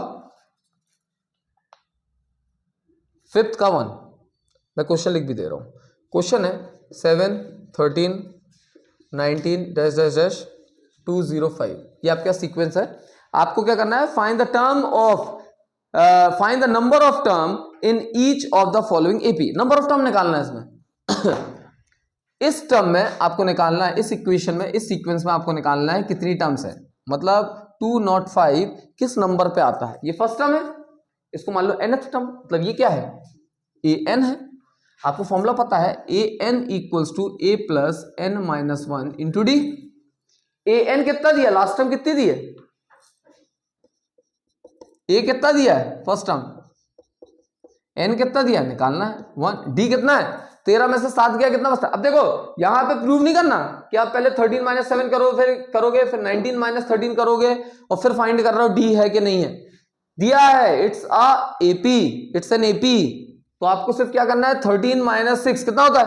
5th का 1, मैं क्वेश्चन लिख भी दे रहा हूं। क्वेश्चन है 7 13 19 -205। ये आपका सीक्वेंस है। आपको क्या करना है? Find the term of find the number of term in each of the following AP. Number of term निकालना है इसमें। इस टर्म में आपको निकालना है, इस इक्वेशन में, इस सीक्वेंस में आपको निकालना है कितनी टर्म्स है। मतलब 205 किस नंबर पे आता है? ये फर्स्ट टर्म है, इसको मान लो nth टर्म। मतलब ये क्या है? an है। आपको फॉर्मूला पता है, an = a + n - 1 into d. an कितना दिया? लास्ट टर्म कितनी दी है? a कितना दिया है? First term. n कितना दिया? निकालना है 1। d कितना है? 13 में से 7 गया, कितना बचता? अब देखो यहां पे प्रूव नहीं करना कि आप पहले 13 - 7 करो, फिर करोगे, फिर 19 - 13 करोगे, और फिर फाइंड कर रहे हो d है कि नहीं है। दिया है, it's a AP, it's an AP. तो आपको सिर्फ क्या करना है? 13 - 6 कितना होता है?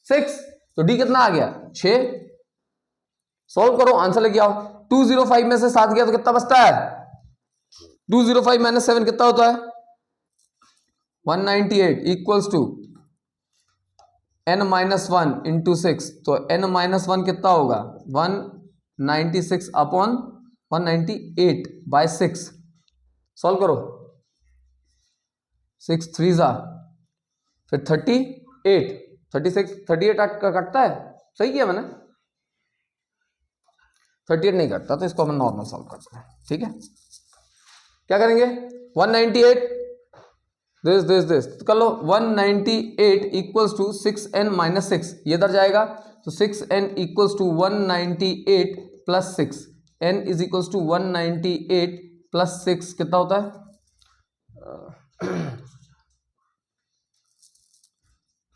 6। तो डी कितना आ गया? 6। सॉल्व करो, आंसर लेके आओ। 205 में से 7 गया तो कितना बचता है? 205 - 7 कितना होता है? 198 = n - 1 इंटू 6। तो n - 1 कितना होगा? 196 अपॉन 198/6। सॉल्व करो। 6 3 जा, फिर 38, 36, 38 का कटता है। सही किया मैंने? 38 नहीं कटता, तो इसको हम नॉर्मल सॉल्व करते हैं। ठीक है, क्या करेंगे? 198 दिस तो कर लो। 198 = 6n - 6, ये इधर जाएगा, तो 6n = 198 + 6। n = 198 + 6 कितना होता है?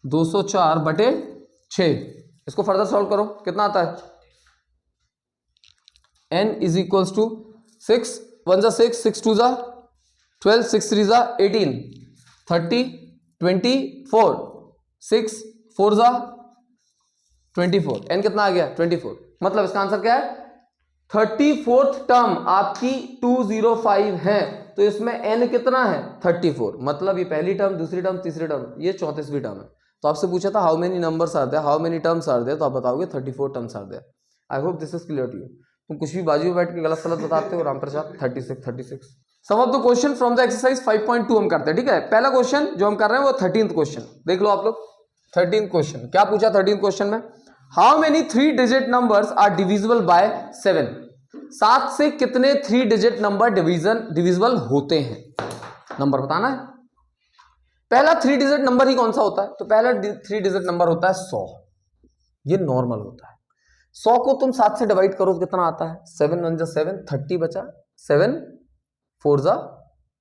204/6। इसको फर्दर सॉल्व करो, कितना आता है? n = 6 1 जा 6, 6 2 जा 12, 6 3 जा 18, 30 24, 6 4 जा 24। n कितना आ गया? 24। मतलब इसका आंसर क्या है? 34th टर्म आपकी 205 है, तो इसमें n कितना है? 34। मतलब ये पहली टर्म, दूसरी टर्म, तीसरी टर्म, ये 34वीं टर्म है। तो आपसे पूछा था how many numbers are there, how many terms are there, तो आप बताओगे 34 terms are there. I hope this is clear to you. तुम कुछ भी बाजू में बैठ के गलत सलत बताते हो। Ram Prasad 36। Sum of the question from the exercise 5.2 हम करते हैं। ठीक है, पहला क्वेश्चन जो हम कर रहे हैं वो 13th क्वेश्चन देख लो आप लोग। 13 क्वेश्चन क्या पूछा 13 क्वेश्चन में, how many 3 digit numbers are divisible by 7। 7 से कितने 3 डिजिट नंबर डिविजिबल होते हैं, नंबर बताना है। पहला 3 डिजिट नंबर ही कौन सा होता है, तो पहला 3 डिजिट नंबर होता है 100, ये नॉर्मल होता है। 100 को तुम 7 से डिवाइड करो तो कितना आता है, 7 1 7, 30 बचा, 7 4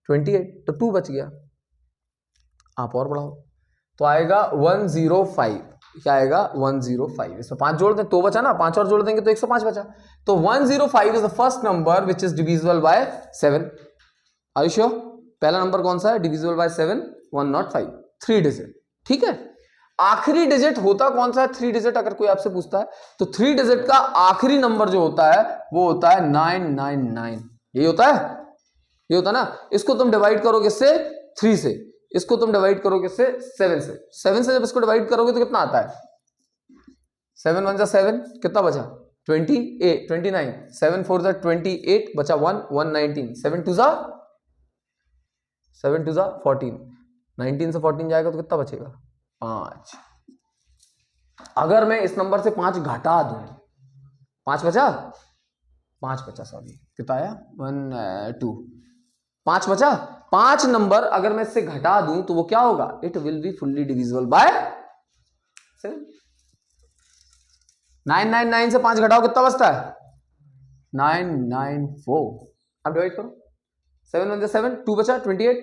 28, तो 2 बच गया। आप और बढ़ाओ तो आएगा 105, क्या आएगा 105, इसमें 5 जोड़ दें तो बचा ना, 5 और जोड़ देंगे तो 105 बचा। तो 105 is the first number which is divisible by 7। Are you sure? पहला नंबर कौन सा है डिविजिबल बाय 7, 105, 3 डिजिट। ठीक है, आखिरी डिजिट होता कौन सा है 3 डिजिट, अगर कोई आपसे पूछता है तो 3 डिजिट का आखिरी नंबर जो होता है वो होता है 999, यही होता है, ये होता है ना। इसको तुम डिवाइड करोगे इससे 3 से, इसको तुम डिवाइड करोगे इससे 7 से, 7 से जब इसको डिवाइड करोगे तो कितना आता है, 7 1 7, कितना बचा 28 29, 7 4 28 बचा 1 119, 7 2 14, 19 से 14 जाएगा तो कितना बचेगा 5। अगर मैं इस नंबर से 5 घटा दूं, 5 बचा, 5 बचा, सॉरी कितना आया 1 2, 5 बचा। 5 नंबर अगर मैं इससे घटा दूं तो वो क्या होगा, it will be fully divisible by 7। 999 से 5 घटाओ कितना बचता है 994, अब डिवाइड करो, 7 1 7, 2 बचा 28,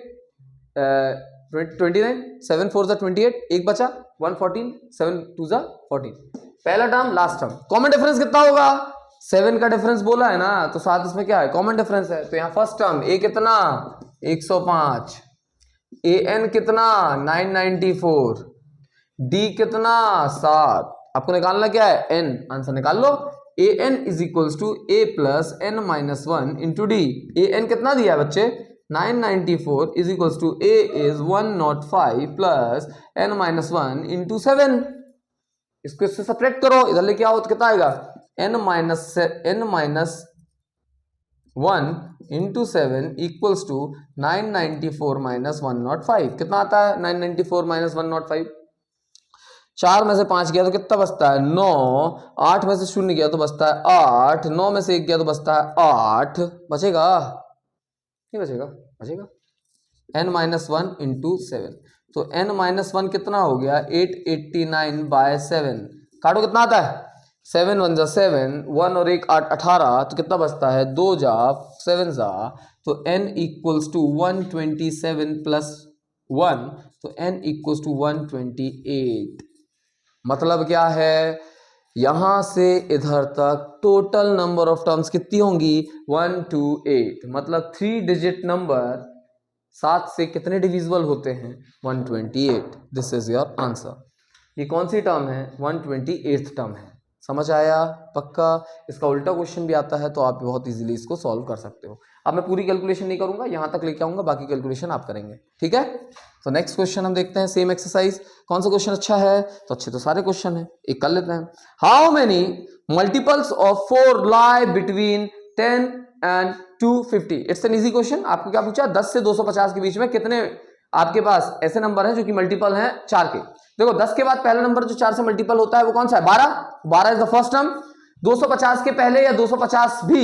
29, 7 4 28, 1 बचा 114, 7 2 14। पहला term last term, common difference कितना होगा, 7 का डिफरेंस बोला है ना, तो साथ इसमें क्या है कॉमन डिफरेंस है, तो यहां फर्स्ट टर्म ए कितना 105, ए एन कितना 994, डी कितना 7, आपको निकालना क्या है एन, आंसर निकाल लो। A N is equals to A plus N minus 1 into D. A N कितना दिया है बच्चे 994 is equals to A is 105 plus N minus 1 into 7। इसको इससे सब्ट्रैक्ट करो, इधर लेके आओ तो कितना आएगा n minus 1 into 7 equals to 994 minus 105, कितना आता है 994 माइनस 105, 4 में से 5 गया तो कितना बचता है 9, 8 में से 0 गया तो बचता है 8, 9 में से 1 गया तो बचता है 8, बचेगा नहीं बचेगा, बचेगा n माइनस 1 इंटू 7, तो n माइनस 1 कितना हो गया 889 बाय 7, काटो कितना आता है 7 1 7, 1 और 1 8 18, तो कितना बचता है 2 जा 7 जा, तो n इक्वल्स टू 127 प्लस 1, तो n इक्वल्स टू 128। मतलब क्या है, यहां से इधर तक टोटल नंबर ऑफ टर्म्स कितनी होंगी 128, मतलब 3 डिजिट नंबर 7 से कितने डिविजिबल होते हैं 128। This is your answer. ये कौन सी टर्म है 128th टर्म है, समझ आया पक्का। इसका उल्टा क्वेश्चन भी आता है तो आप बहुत इजीली इसको सॉल्व कर सकते हो। अब मैं पूरी कैलकुलेशन नहीं करूंगा, यहां तक लेके आऊंगा, बाकी कैलकुलेशन आप करेंगे, ठीक है। तो नेक्स्ट क्वेश्चन हम देखते हैं, सेम एक्सरसाइज। कौन सा क्वेश्चन अच्छा है, तो अच्छे तो सारे क्वेश्चन है, एक कर लेते हैं। How many multiples of 4 lie between 10 and 250। It's an easy question. आपको क्या पूछा 10 से 250 के बीच में कितने आपके पास ऐसे नंबर हैं जो कि मल्टीपल हैं 4 के। देखो 10 के बाद पहला नंबर जो 4 से मल्टीपल होता है वो कौन सा है 12, 12 इज द फर्स्ट टर्म। 250 के पहले या 250 भी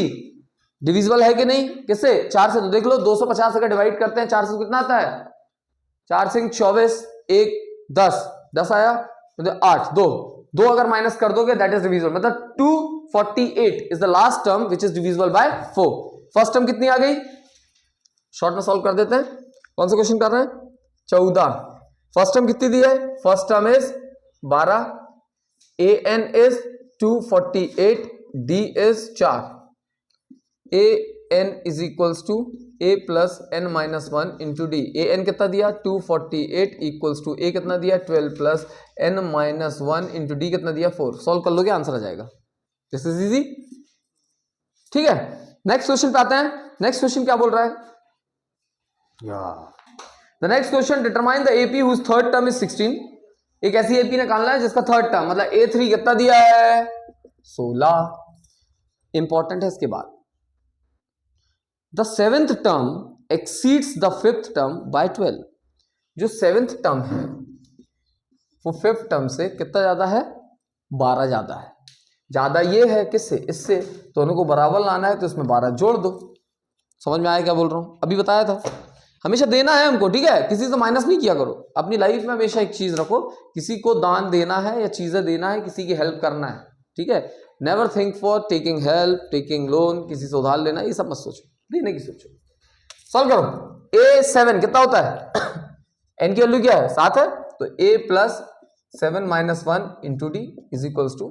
डिविजिबल है कि नहीं, किससे 4 से, तो देख लो 250 अगर डिवाइड करते हैं 4 से कितना आता है 4 से 24, 1 10, 10 आया मतलब 8, 2 अगर माइनस कर दोगे दैट इज डिविजिबल, मतलब 248 is the last term which is divisible bye 4। First term कितनी आ गई, शॉर्ट में सॉल्व कर देते हैं। कौन सा क्वेश्चन कर रहे हैं 14। फर्स्ट टर्म कितनी दी है, first term is 12, a N is 248, d is 4, a N is equals to A plus N minus 1 into D. A N कितना दिया 248 इक्वल्स टू ए कितना दिया 12 plus N minus 1 into d कितना दिया 4। Solve कर लोगे आंसर आ जाएगा, this is easy, ठीक है। नेक्स्ट क्वेश्चन पे आते हैं। नेक्स्ट क्वेश्चन क्या बोल रहा है, the next question determine the AP whose third term is 16। एक ऐसी एपी निकालना है जिसका थर्ड टर्म मतलब A3 कितना दिया है 16। इंपॉर्टेंट है इसके बाद, the 7th term exceeds the 5th term by 12। जो 7th टर्म है वो फिफ्थ टर्म से कितना ज्यादा है, 12 ज्यादा है। ज्यादा ये है किससे, इससे, तो उनको बराबर लाना है तो इसमें 12 जोड़ दो। समझ में आया क्या बोल रहा हूं, अभी बताया था। हमेशा देना है हमको, ठीक है, किसी से माइनस नहीं किया करो। अपनी लाइफ में हमेशा एक चीज रखो, किसी को दान देना है या चीजें देना है, किसी की हेल्प करना है, ठीक है। Never think for taking help, taking loan, किसी से उधार लेना, ये सब मत सोचो, देने की सोचो। सॉल्व करो। A7 कितना होता है, n की वैल्यू क्या है, 7 है, तो A plus 7 minus 1 into d is equals to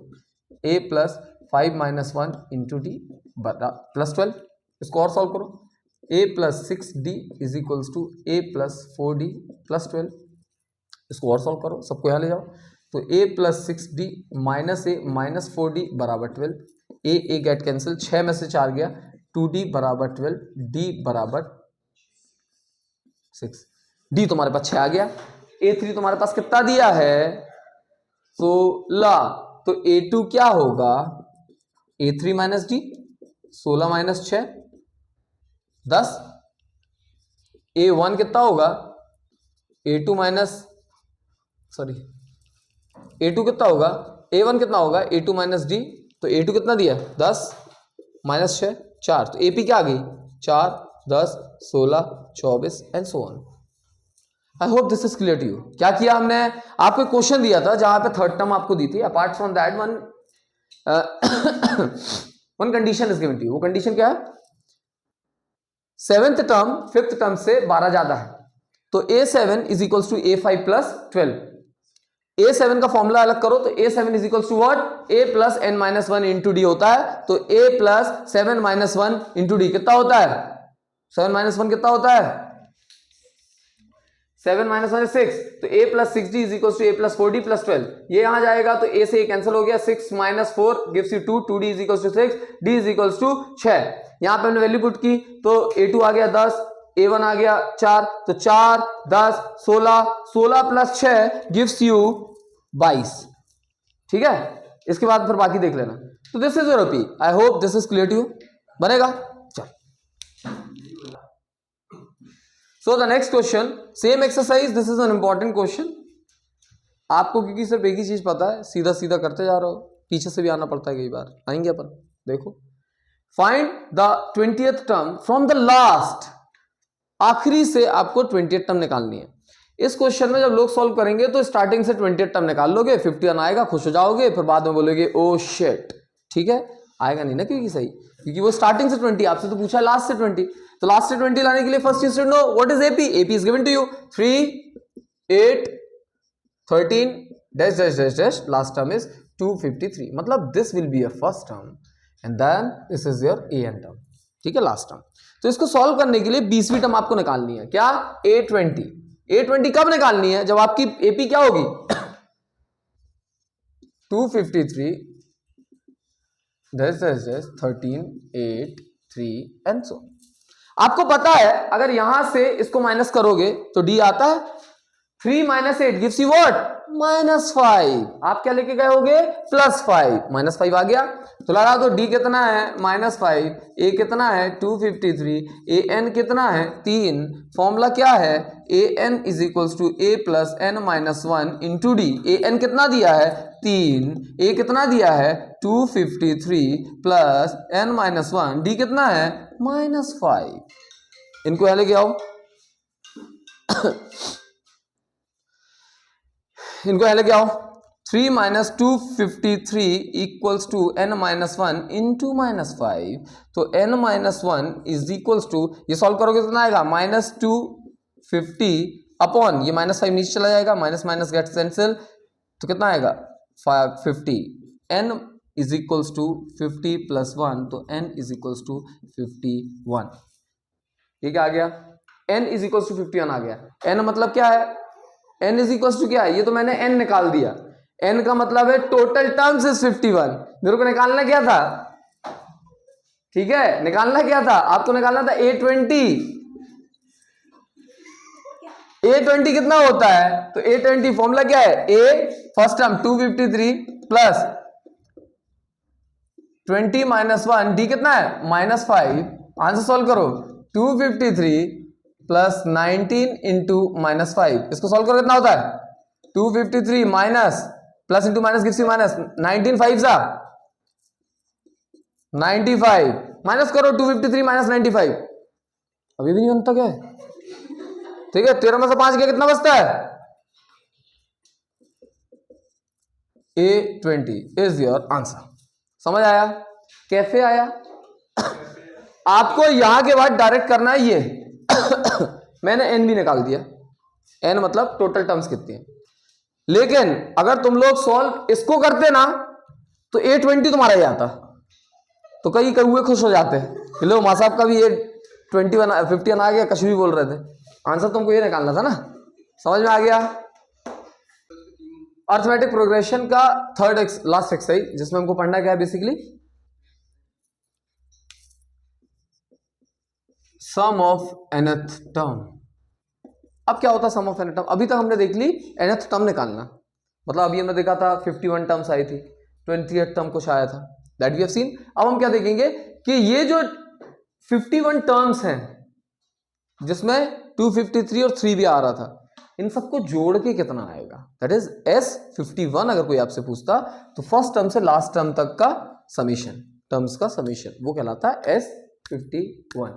A plus 5 minus 1 into d plus 12। इसको और सॉल्व करो। A plus 6d is equals to A plus 4d plus 12। इसको और सॉल्व करो, सबको यहाँ ले जाओ। तो A plus 6d minus A minus 4d बराबर 12। A गेट कैंसिल, 6 में से 4 गया, 2d बराबर 12, d बराबर 6। d तुम्हारे पास 6 आ गया। A3 तुम्हारे पास कितना दिया है, 16। तो A2 क्या होगा, A3 minus D, 16 minus 6 10। A1 कितना होगा, A2 माइनस सॉरी A2 कितना होगा, A1 कितना होगा, A2 माइनस डी, तो A2 कितना दिया 10 माइनस 6 4, तो AP क्या आ गई 4 10 16 24 and so on. I hope this is clear to you. क्या किया हमने, आपको क्वेश्चन दिया था जहां पे थर्ड टर्म आपको दी थी, apart from that one condition is given to you. वो कंडीशन क्या है, सेवेंथ टर्म फिफ्थ टर्म से 12 ज्यादा है, तो A7 is equals to A5 plus 12। A7 का फॉर्मूला अलग करो, तो A7 is equals to what, A plus n minus 1 into d होता है, तो A plus 7 minus 1 into d कितना होता है, 7 माइनस 1 कितना होता है, 7 माइनस 1 6, तो A plus 6d is equals to A plus 4d plus 12। ये यहां जाएगा तो A से ये कैंसिल हो गया, 6 minus 4 gives you 2, 2d is equals to 6, d is equals to 6। यहां पे हमने वैल्यू पुट की तो A2 आ गया 10, A1 आ गया 4, तो 4 10 16, 16 प्लस 6 गिव्स यू 22, ठीक है। इसके बाद फिर बाकी देख लेना। तो this is your AP, I hope this is clear to you. बनेगा, चल। So the next question, same exercise, this is an important question. आपको क्योंकि सिर्फ एक ही चीज पता है, सीधा सीधा करते जा रहे हो, पीछे से भी आना पड़ता है, कई बार आएंगे अपन। देखो, find the 20th term from the last, आखिरी से आपको 20th टर्म निकालनी है। इस क्वेश्चन में जब लोग सॉल्व करेंगे तो स्टार्टिंग से 20th टर्म निकाल लोगे, 51 आएगा, खुश हो जाओगे, फिर बाद में बोलोगे ओ शिट, ठीक है। आएगा नहीं ना क्योंकि सही, क्योंकि वो स्टार्टिंग से 20, आपसे तो पूछा लास्ट से 20, तो लास्ट से 20 लाने के लिए first you should know what is AP। AP is given to you 3 8 13 dash dash dash dash, last term is 253, मतलब this will be your first term and then this is your AN term, ठीक है, last term. तो इसको solve करने के लिए 20वीं term आपको निकालनी है, क्या, A20। A20 कब निकालनी है, जब आपकी AP क्या होगी 253 13 8 3 एंड सो। आपको पता है अगर यहां से इसको माइनस करोगे तो D आता है, 3 माइनस 8 गिव्स यू व्हाट, -5। आप क्या लेके गए होगे, +5, -5 आ गया। तो लगा दो D कितना है -5, A कितना है 253, AN कितना है 3। फॉर्मूला क्या है, AN is equals to A plus n minus 1 into d. AN कितना दिया है 3, A कितना दिया है 253 प्लस n माइनस 1, D कितना है -5। इनको यहां लेके आओ इनको यहां लेके आओ, 3 minus 253 equals to n minus 1 into -5, तो n minus 1 is equals to, ये सॉल्व करोगे तो कितना आएगा -250 अपॉन, ये -5 नीचे चला जाएगा, माइनस माइनस गेट्स कैंसिल, तो कितना आएगा 50। n is equals to 50 plus 1, तो n इज इक्वल्स टू 51। ठीक है, आ गया, n इज इक्वल्स टू 51 आ गया। n मतलब क्या है, n इज इक्वल्स टू क्या है, ये तो मैंने n निकाल दिया, n का मतलब है टोटल टर्म्स इज 51। मेरे को निकालना क्या था, ठीक है, निकालना क्या था, आपको निकालना था A20। A20 कितना होता है, तो A20 फॉर्मूला क्या है, A first term 253 plus 20 minus 1, D कितना है -5। आंसर सॉल्व करो, 253 प्लस 19 इंटू -5, इसको सॉल्व करो कितना होता है 253 minus plus into minus gives you minus 19 5 जा 95 माइनस करो 253 माइनस 95 अभी भी नहीं बनता क्या है? ठीक है 13 में से 5 गया कितना बचता है? A20 is your answer. समझ आया? कैसे आया? आपको यहां के बाद डायरेक्ट करना है ये मैंने n भी निकाल दिया, n मतलब टोटल टर्म्स कितनी है। लेकिन अगर तुम लोग सॉल्व इसको करते ना तो A20 तुम्हारा ही आता, तो कई कौए खुश हो जाते हैं लो माँ साहब का भी A21 51 आ गया, कश भी बोल रहे थे। आंसर तुमको ये निकालना था ना, समझ में आ गया? अर्थमेटिक प्रोग्रेशन का थर्ड लास्ट एक्सरसाइज जिसमें हमको पढ़ना क्या है basically sum of nth term. अब क्या होता है सम ऑफ nth टर्म? अभी तक हमने देख ली nth टर्म निकालना, मतलब अभी हमने देखा था 51 टर्म्स आई थी, 28th टर्म कुछ आया था, दैट वी हैव सीन। अब हम क्या देखेंगे कि ये जो 51 टर्म्स हैं जिसमें 253 और 3 भी आ रहा था, इन सबको जोड़ के कितना आएगा, दैट इज S51। अगर कोई आपसे पूछता तो फर्स्ट टर्म से लास्ट टर्म तक का समीशन, टर्म्स का समीशन, वो कहलाता है S51।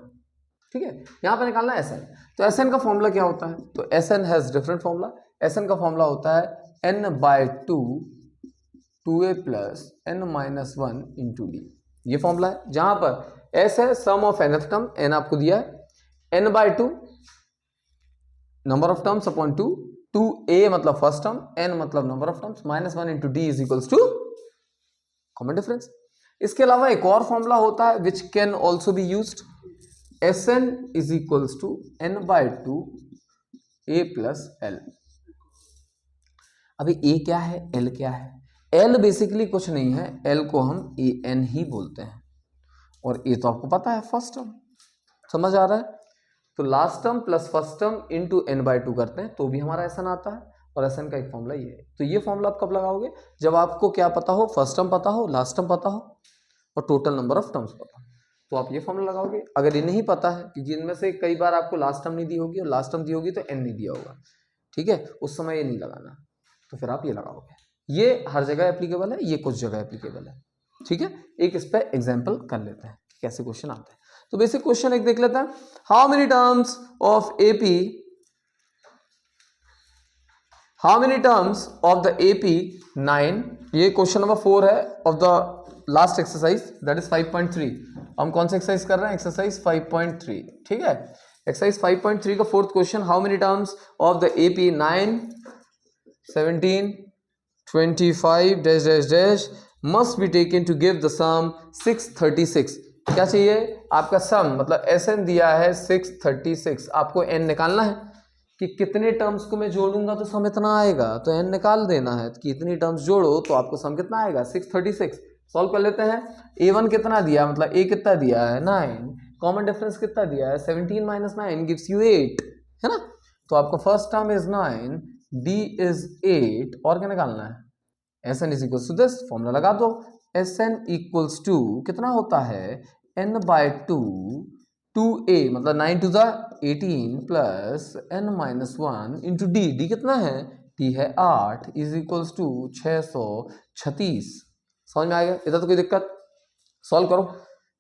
ठीक है, यहां पे निकालना है SN। तो SN का फॉर्मूला क्या होता है? तो SN has different formula. SN का फॉर्मूला होता है n/2 2a plus n-1 into D. ये फॉर्मूला है, जहां पर S है सम ऑफ nth टर्म, n आपको दिया है, n/2 number of terms upon 2, 2a मतलब फर्स्ट टर्म, n मतलब number of terms, -1 into d is equals to common difference. इसके अलावा एक और फॉर्मूला होता है which can also be used, Sn is equals to n/2 a plus l। अभी a क्या है, l क्या है? l बेसिकली कुछ नहीं है, l को हम an ही बोलते हैं, और a तो आपको पता है फर्स्ट टर्म। समझ आ रहा है? तो last term plus first term into n/2 करते हैं तो भी हमारा Sn आता है, और Sn का एक फॉर्मूला ये है। तो ये फॉर्मूला आप कब लगाओगे? जब आपको क्या पता हो, फर्स्ट टर्म पता हो, लास्ट टर्म पता हो, और टोटल नंबर ऑफ टर्म्स पता हो, तो आप ये फॉर्मूला लगाओगे। अगर ये नहीं पता है, क्योंकि इनमें से कई बार आपको लास्ट टर्म नहीं दी होगी और लास्ट टर्म दी होगी तो n नहीं दिया होगा, ठीक है, उस समय ये नहीं लगाना, तो फिर आप ये लगाओगे। ये हर जगह एप्लीकेबल है, ये कुछ जगह एप्लीकेबल है, ठीक है। एक इस पर एग्जाम्पल कर लेते हैं कि कैसे क्वेश्चन आते हैं। तो बेसिक क्वेश्चन एक देख लेते हैं, how many terms of AP, how many terms of the AP 9, ये क्वेश्चन नंबर 4 है of the last exercise, that is 5.3। हम कौन सा एक्सरसाइज कर रहे हैं? एक्सरसाइज 5.3, ठीक है। एक्सरसाइज 5.3 का fourth question, how many terms of the AP 9, 17, 25 dash dash dash must be taken to give the sum 636। क्या चाहिए आपका सम, मतलब Sn दिया है 636, आपको n निकालना है कि कितने टर्म्स को मैं जोड़ूंगा तो सम इतना आएगा, तो n निकाल देना है कि इतनी टर्म्स जोड़ो तो आपको सम कितना आएगा 636। सॉल्व कर लेते हैं। a1 कितना दिया, मतलब a कितना दिया है 9, कॉमन डिफरेंस कितना दिया है 17 - 9 गिव्स यू 8, है ना। तो आपका first term is 9, d is 8, और क्या निकालना है Sn is equals to this, formula लगा दो, Sn इक्वल्स टू कितना होता है n/2 2a मतलब 9 to the 18 plus n-1 into D, D कितना है, डी है 8, इज इक्वल्स टू 636। समझ में आएगा? इधर तो कोई दिक्कत? सॉल्व करो,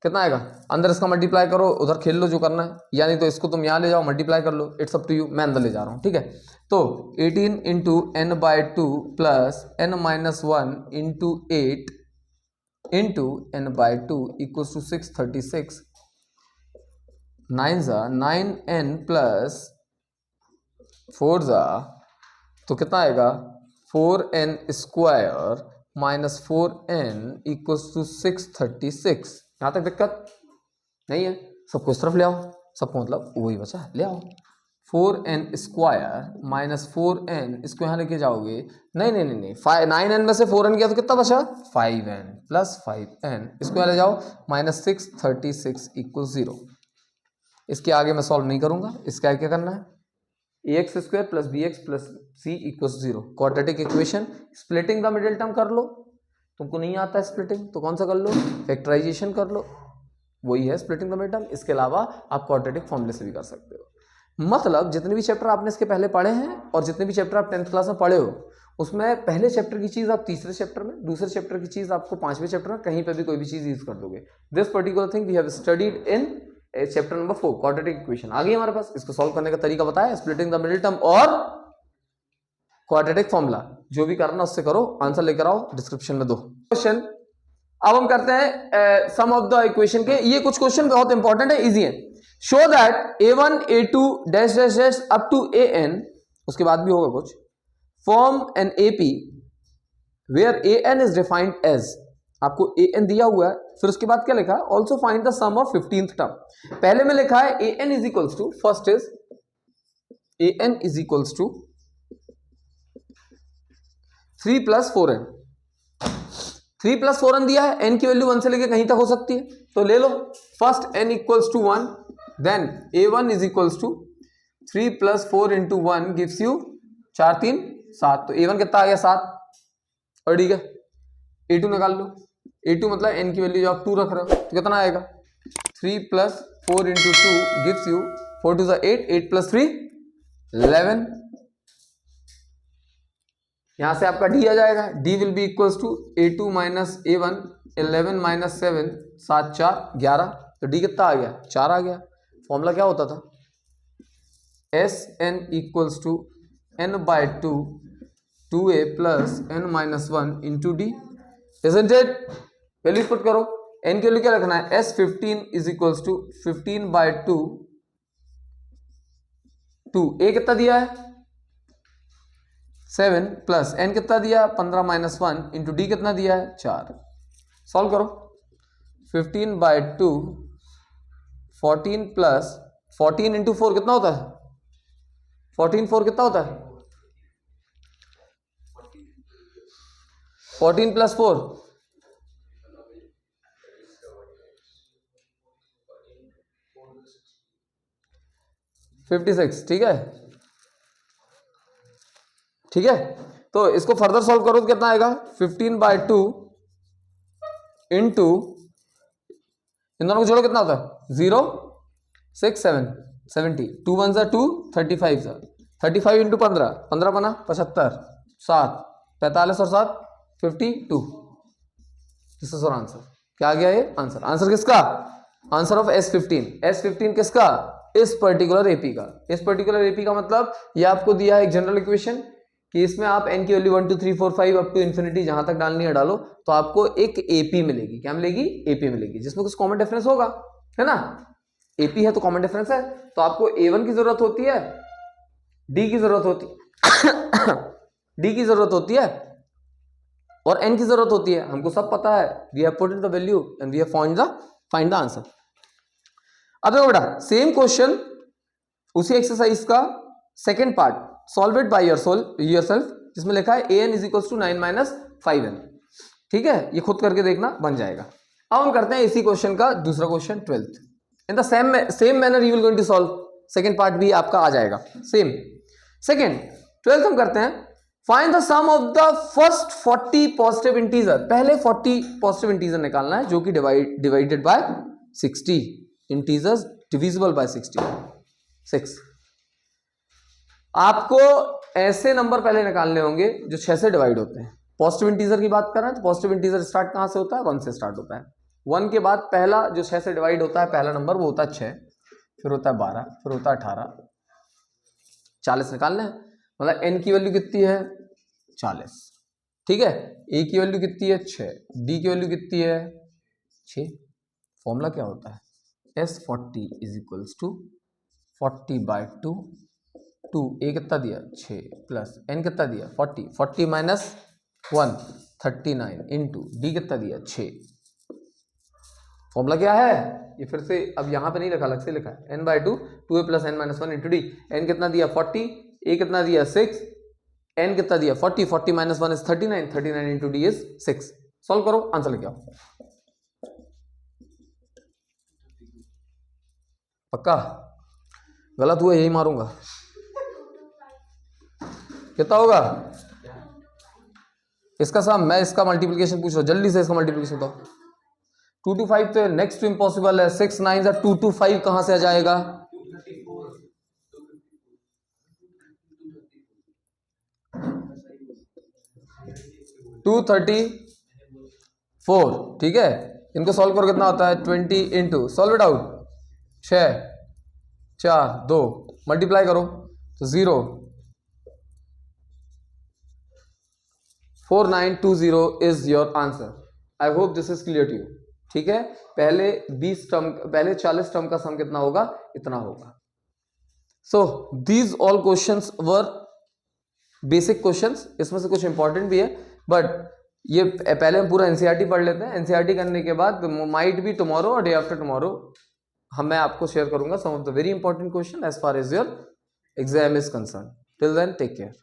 कितना आएगा, अंदर इसका मल्टीप्लाई करो, उधर खेल लो जो करना है, यानी तो इसको तुम यहाँ ले जाओ मल्टीप्लाई कर लो, इट्स अप टू यू, मैं अंदर ले जा रहा हूँ, ठीक है। तो 18 into n/2 plus n-1 into 8 into n/2 equals to 636, 9 9n plus 4 तो कितना आएगा 4n square minus 4n equals to 636। यहाँ तक दिक्कत नहीं है? सबको इस तरफ ले आओ, सबको मतलब वही बचा, ले आओ 4n स्क्वायर माइनस 4n, इसको यहाँ लेके जाओगे, नहीं नहीं नहीं नहीं 9n में से 4n गया तो कितना बचा 5n प्लस 5n, इसको यहाँ ले जाओ माइनस 636 इक्वल 0। इसके आगे मैं सॉल्व नहीं करूंगा, इसका क्या करना है ax square plus bx plus c equals 0, quadratic equation. Splitting the middle term कर लो, तुमको नहीं आता है स्प्लिटिंग तो कौन सा कर लो, फैक्टराइजेशन कर लो, वही है स्प्लिटिंग द मिडिल टर्म। इसके अलावा आप क्वाड्रेटिक फॉर्मूले से भी कर सकते हो। मतलब जितने भी चैप्टर आपने इसके पहले पढ़े हैं और जितने भी चैप्टर आप 10th क्लास में पढ़े हो, उसमें पहले चैप्टर की चीज आप तीसरे चैप्टर में, दूसरे चैप्टर की चीज आपको 5वें चैप्टर में, कहीं पे भी कोई भी चीज यूज कर दोगे. This particular thing we have studied in chapter number 4 quadratic equation. आ गई हमारे पास. इसको सॉल्व करने का तरीका बताया, स्प्लिटिंग द मिडिल टर्म और क्वाड्रेटिक फॉर्मूला. जो भी करना उससे करो, आंसर लेकर आओ, डिस्क्रिप्शन में दो. क्वेश्चन अब हम करते हैं सम ऑफ द इक्वेशन के. ये कुछ क्वेश्चन बहुत इंपॉर्टेंट है, इजी है. Show that a1 a2 dash dash dash up to an, उसके बाद भी होगा कुछ, form an AP where an is defined as. आपको an दिया हुआ है, फिर उसके बाद क्या लिखा है, also find the sum of 15th term. पहले में लिखा है an is equals to, first is an is equals to 3 + 4n. 3 + 4n दिया है, n की वैल्यू 1 से लेके कहीं तक हो सकती है, तो ले लो. First n equals to 1, then a1 is equals to 3 + 4 × 1 gives you 4 3 7. तो a1 कितना आ गया 7. और ठीक है, a2 निकाल लो. a2 मतलब n की वैल्यू जो आप 2 रख रहे हो, तो कितना आएगा 3 + 4 × 2 गिव्स यू 4 2 8, 8 + 3 11. यहां से आपका d आ जाएगा. d will be equals to a2 - a1, 11 - 7 7 4 11. तो d कितना आ गया 4 आ गया. फॉर्मूला क्या होता था, Sn equals to n/2 2a + n - 1 × d. Isn't it? Values put करो. n की वैल्यू क्या रखना है, S15 is equals to 15/2 2. a कितना दिया है 7 प्लस n कितना दिया 15 - 1 × d कितना दिया है 4. सॉल्व करो. 15/2 14 प्लस 14 × 4 कितना होता है 14 4 कितना होता है 14 + 4 56. ठीक है, ठीक है. तो इसको फर्दर सॉल्व करो तो कितना आएगा 15/2 इंटू, इन दोनों को जोड़ो कितना होता है 0 6 7 70. 2 1 2 35 35 × 15 15 बना 75 7 45 और 7 52. This is our answer. क्या आ गया ये आंसर. आंसर किसका, आंसर ऑफ S15. S15 किसका, इस पर्टिकुलर एपी का. इस पर्टिकुलर एपी का मतलब ये आपको दिया है एक जनरल इक्वेशन कि इसमें आप n की वैल्यू 1 2 3 4 5 अप टू इन्फिनिटी जहां तक डालनी है डालो, तो आपको एक एपी मिलेगी. क्या मिलेगी, एपी मिलेगी, जिसमें कुछ कॉमन डिफरेंस होगा, है ना. एपी है तो कॉमन डिफरेंस है. तो आपको a1 की जरूरत होती है, d की जरूरत होती है d की जरूरत होती है और n की जरूरत होती है. हमको सब पता है, we have put in the value and we have find the answer. अब देखो बेटा, सेम क्वेश्चन उसी एक्सरसाइज का second part, solve it by yourself, जिसमें लिखा है an is equals to 9 - 5n. ठीक है, ये खुद करके देखना, बन जाएगा. अब हम करते हैं इसी क्वेश्चन का दूसरा question 12th. In the same manner you will going to solve. Second part भी आपका आ जाएगा सेम. सेकंड 12th हम करते हैं, find the sum of the first 40 positive integer. पहले 40 पॉजिटिव इंटीजर निकालना है जो कि divided by 60. Integers divisible by 6. आपको ऐसे नंबर पहले निकालने होंगे जो 6 से डिवाइड होते हैं. पॉजिटिव इंटीजर की बात कर रहे हैं तो पॉजिटिव इंटीजर स्टार्ट कहां से होता है, 1 से स्टार्ट होता है. 1 के बाद पहला जो 6 से डिवाइड होता है, पहला नंबर वो होता है 6, फिर होता है 12, फिर होता है 18, 40 निकालने हैं. मतलब n की वैल्यू कितनी है 40. ठीक है, a की वैल्यू कितनी है 6, d की वैल्यू कितनी है 6. फॉर्मूला क्या होता है, S40 is equals to 40/2 2. a कितना दिया 6 प्लस n कितना दिया 40 40 - 1 39 इंटू d कितना दिया 6. फॉर्मूला क्या है ये, फिर से अब यहां पे नहीं लिखा, अलग से लिखा है n/2 2a + n - 1 into d. n कितना दिया 40, a कितना दिया 6, n कितना दिया 40 40 - 1 is 39 39 into d is 6. Solve करो, आंसर लेके आओ. पक्का गलत हुआ यही मारूंगा. कितना होगा इसका सम, मैं इसका मल्टीप्लिकेशन पूछ रहा हूं, जल्दी से इसका मल्टीप्लिकेशन बताओ. 2 to 5 तो नेक्स्ट टू इम्पॉसिबल है. 6 9 2 to 5 कहां से आ जाएगा 234, ठीक है। इनको सॉल्व करो कितना होता है 20 into, solve it out, 6 4 2, multiply करो तो 0 4920 is your answer. I hope this is clear to you, ठीक है। पहले 40 टर्म का सम कितना होगा, इतना होगा। So these all questions were basic questions, इसमें से कुछ इंपॉर्टेंट भी है, बट ये पहले हम पूरा एनसीईआरटी पढ़ लेते हैं। एनसीईआरटी करने के बाद माइट बी टुमारो और डे आफ्टर टुमारो मैं आपको शेयर करूंगा some of the very important question as far as your exam is concern. Till then take care.